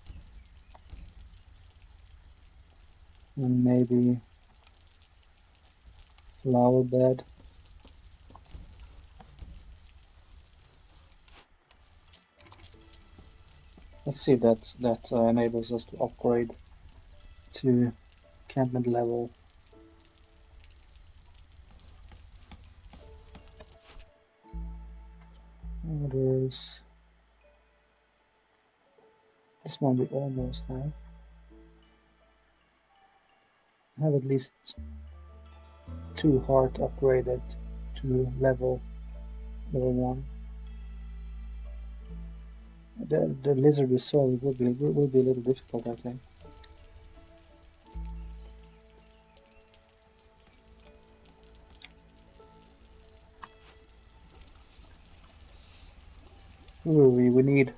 And maybe flower bed. Let's see if that enables us to upgrade to encampment level. Orders. This one we almost have. I have at least 2 heart upgraded to level 1. The lizard we saw will be a little difficult, I think. Ooh, we need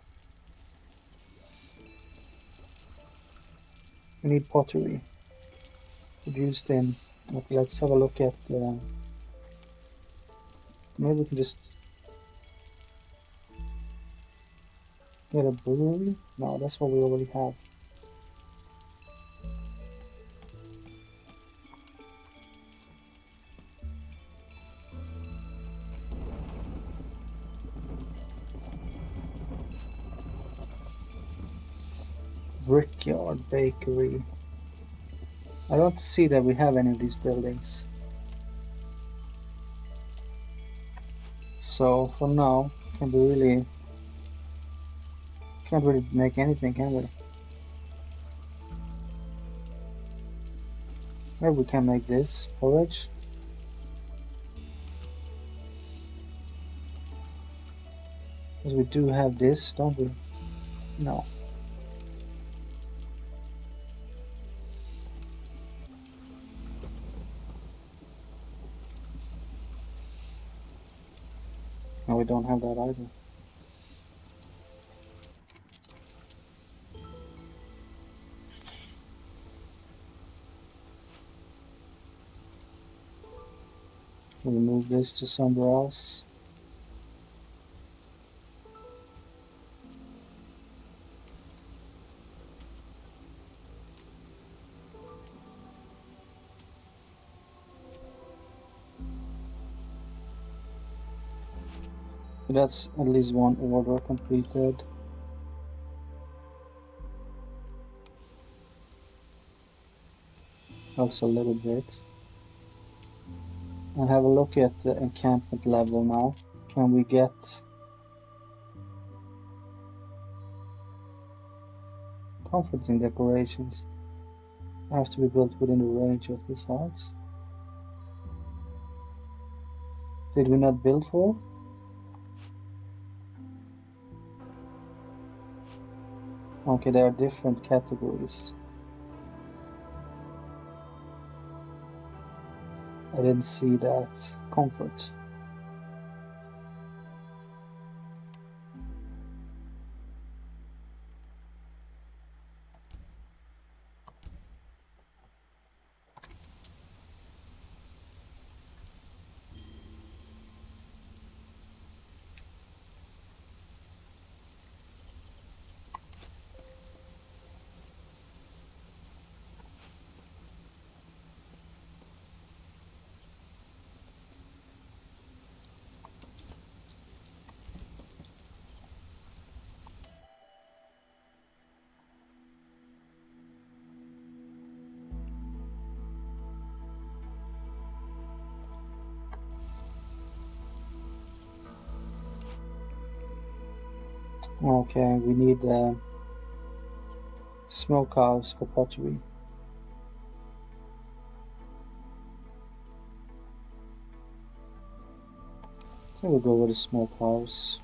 pottery produced in. Okay, let's have a look at. Maybe we can just get a brewery. No, that's what we already have. Brickyard bakery. I don't see that we have any of these buildings. So for now, can't really make anything, can we? Maybe we can make this porridge. Because we do have this, don't we? No. No, we don't have that either. We'll move this to somewhere else. That's at least one order completed. Helps a little bit. And have a look at the encampment level now. Can we get comforting decorations? Have to be built within the range of this house. Did we not build for? Okay, there are different categories. I didn't see that. Comfort. Okay, we need smokehouse for pottery. So we'll go with a smokehouse.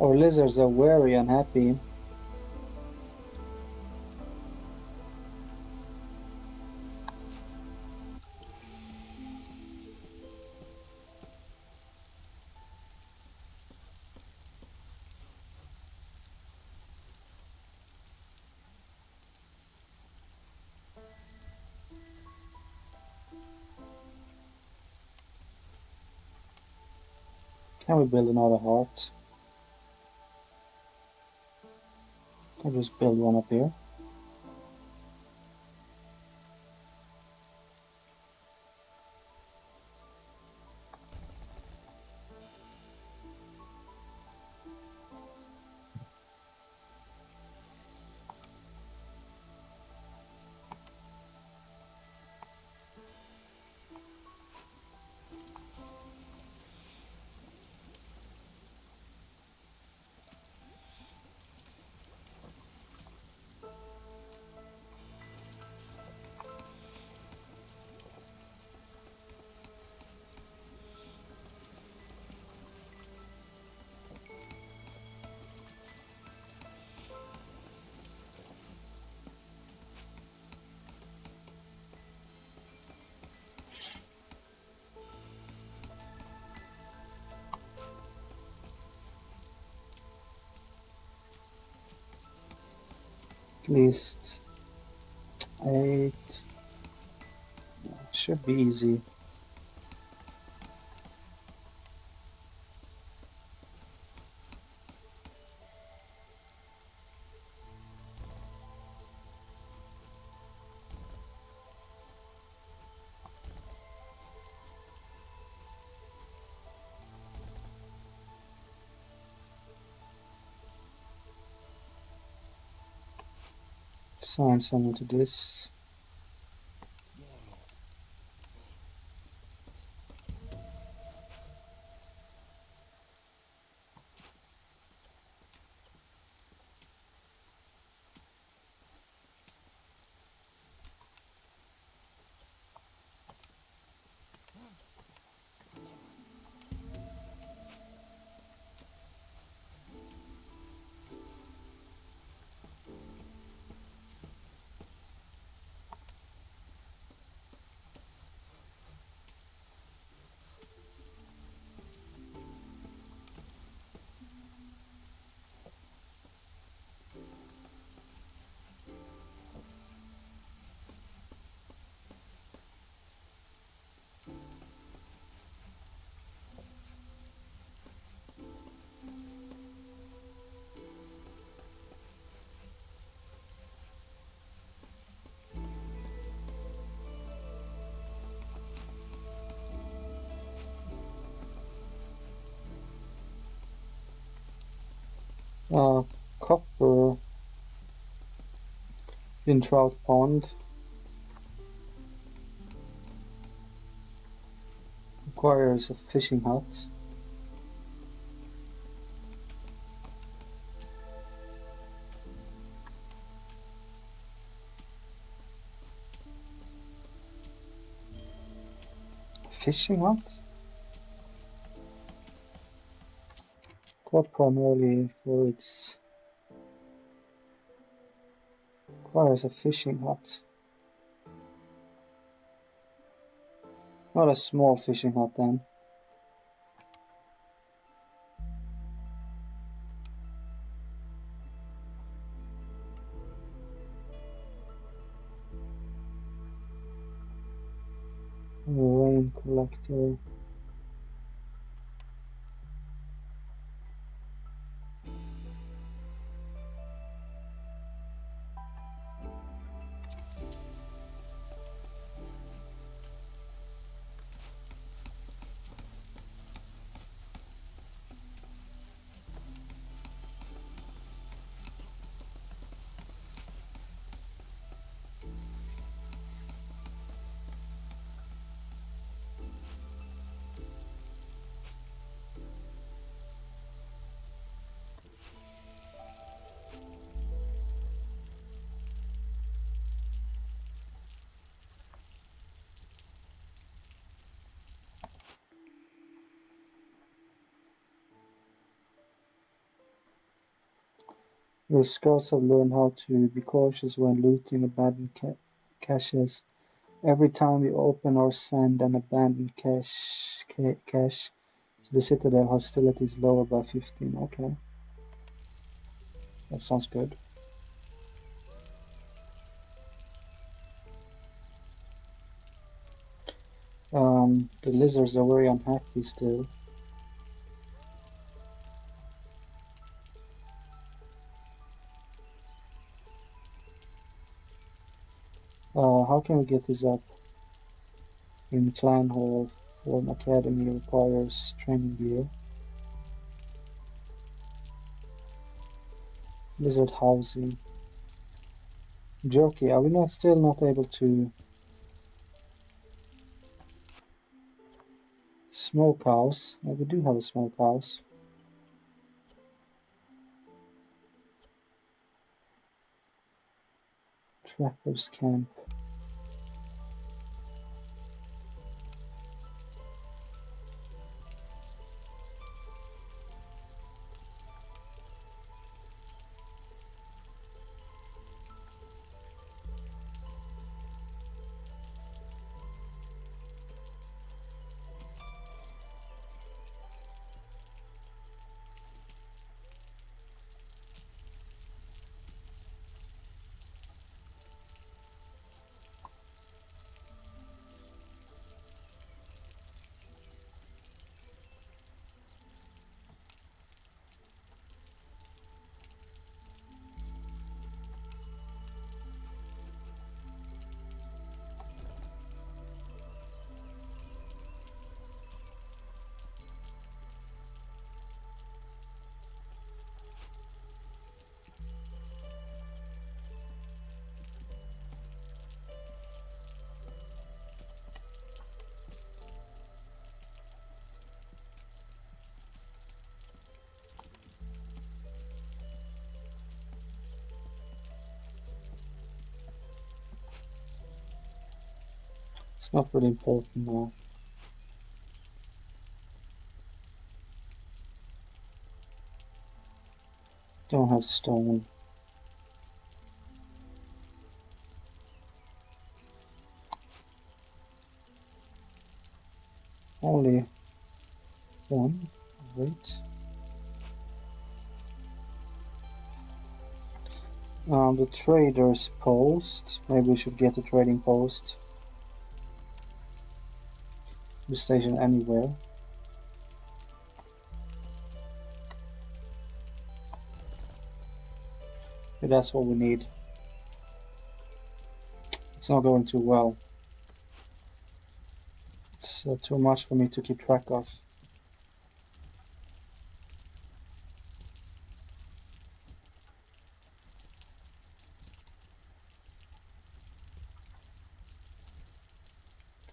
Our lizards are very unhappy. Can we build another heart? I'll just build one up here. At least 8. Should be easy. Assign someone to this. Copper in Trout Pond requires a fishing hut. Fishing hut? Caught primarily for its requires a fishing hut. Not a small fishing hut then. Rain collector. Your scouts have learned how to be cautious when looting abandoned caches. Every time you open or send an abandoned cache to the Citadel, hostility is lowered by 15. Okay, that sounds good. The lizards are very unhappy still. How can we get this up? In Clan Hall, Form Academy requires training gear. Lizard housing. Jerky, are we still not able to smokehouse? We do have a smokehouse. Trapper's camp. It's not really important now. Don't have stone. Only one. Wait. The trader's post. Maybe we should get a trading post. Be stationed anywhere. But that's what we need. It's not going too well. It's too much for me to keep track of.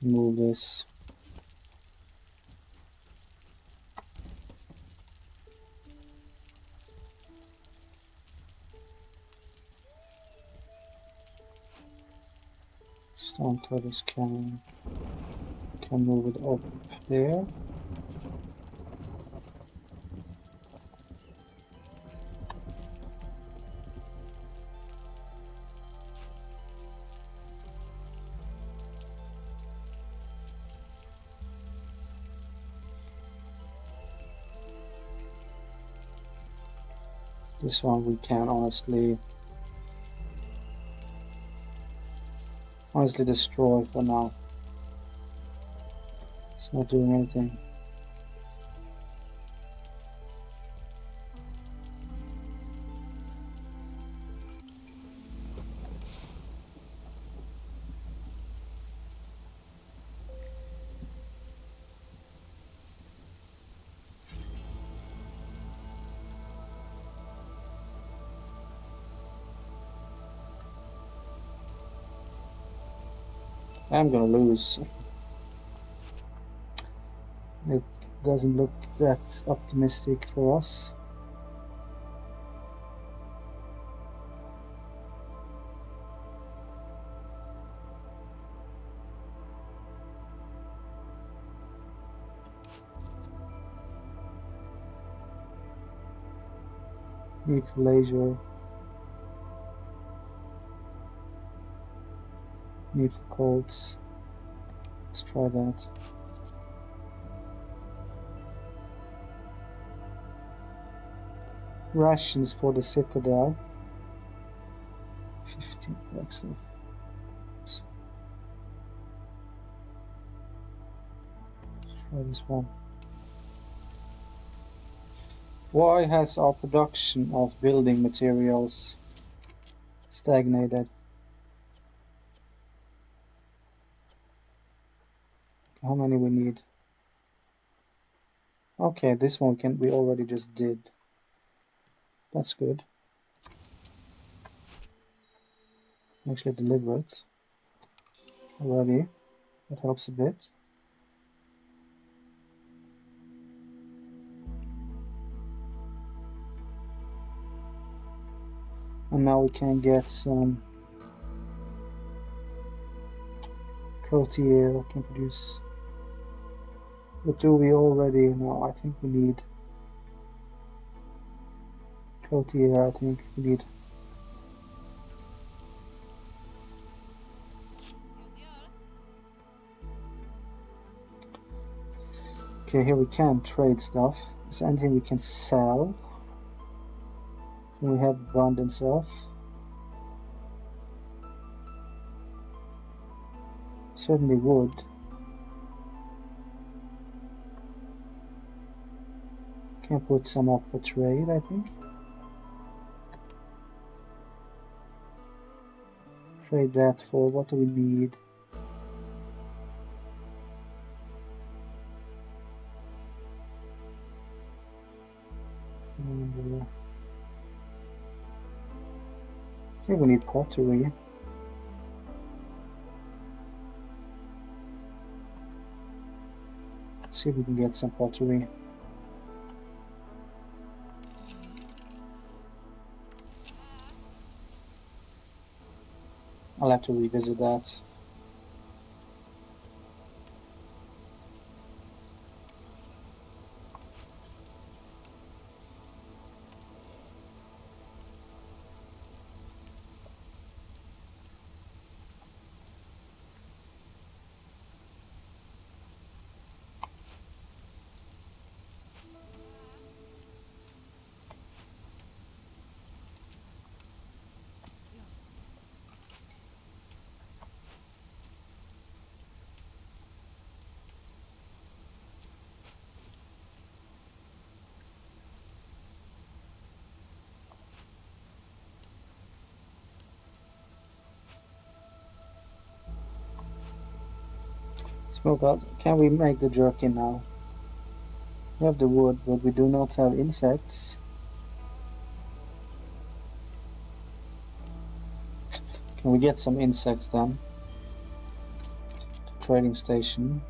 Move this. Stone cutters can move it up there. This one we can honestly destroy for now. It's not doing anything. I'm gonna lose. It doesn't look that optimistic for us. Need leisure. Need for coats. Let's try that. Rations for the citadel. 15 packs of. Let's try this one. Why has our production of building materials stagnated? How many we need? Okay, this one we already just did. That's good. Actually deliver it already. That helps a bit. And now we can get some Cloutier can produce. But do we already? No, I think we need Cloutier. I think we need. Okay, here we can trade stuff. Is there anything we can sell? We have abundance of. Certainly wood. Can put some up for trade, I think. Trade that for what do we need? And, I think we need pottery. See if we can get some pottery. I'll have to revisit that. Smoke out. Can we make the jerky now? We have the wood, but we do not have insects. Can we get some insects then? Trading station.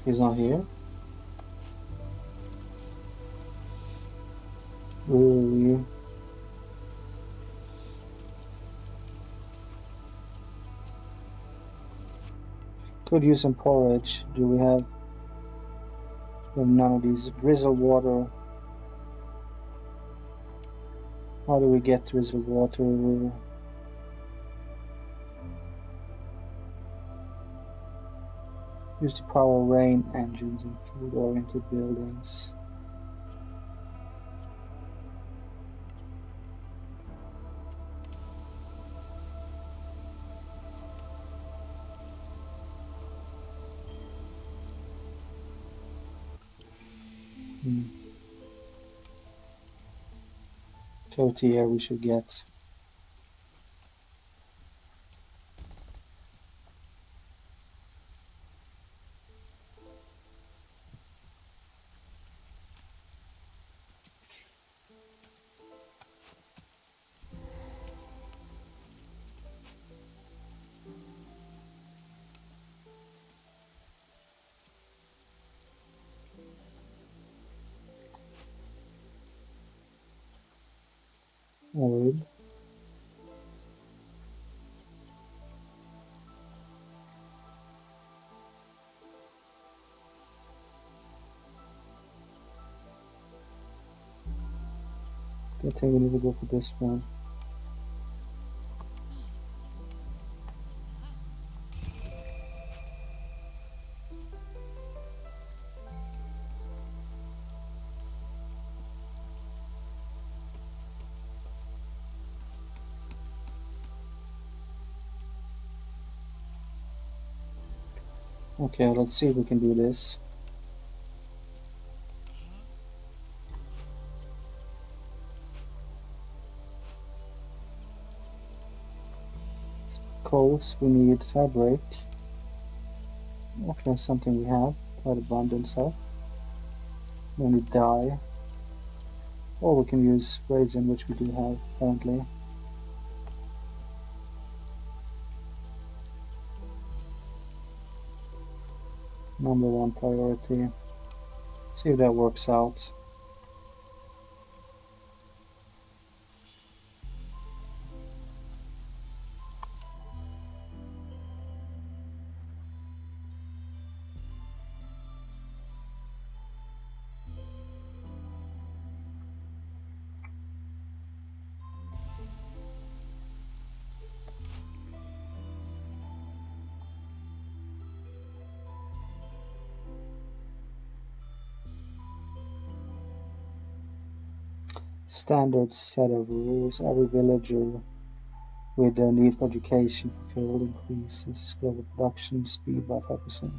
He's not here. Really? Could use some porridge. Do we have? We have none of these. Drizzle water. How do we get drizzle water? Use to power rain engines in food-oriented buildings. Cloutier we should get. Oil. I think we need to go for this one. Okay, let's see if we can do this. Coals, we need fabric. Okay, something we have quite abundance of. We need dye. Or we can use resin, which we do have currently. Number one priority. See if that works out. Standard set of rules. Every villager with their need for education fulfilled increases global production speed by 5%.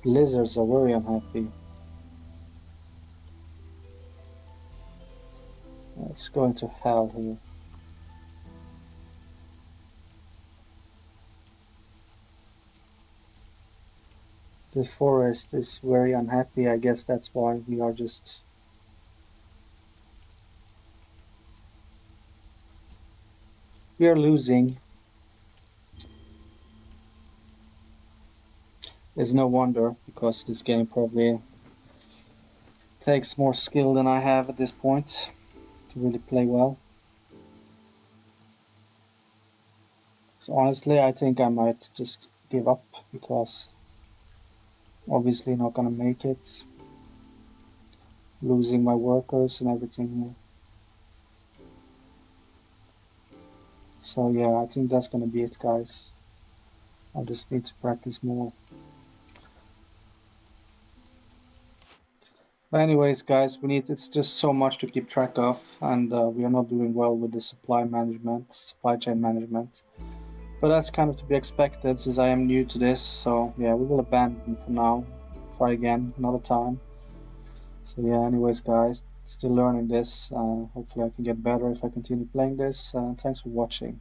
Lizards are very unhappy. Let's go into hell here. The forest is very unhappy. I guess that's why we are just... We are losing. It's no wonder, because this game probably takes more skill than I have at this point to really play well. So honestly, I think I might just give up, because obviously not gonna make it. Losing my workers and everything here. So yeah, I think that's gonna be it, guys. I just need to practice more. But anyways, guys, it's just so much to keep track of, and we are not doing well with the supply chain management. But that's kind of to be expected, since I am new to this. So yeah, we will abandon for now. Try again another time. So yeah, anyways, guys, still learning this. Hopefully I can get better if I continue playing this. Thanks for watching.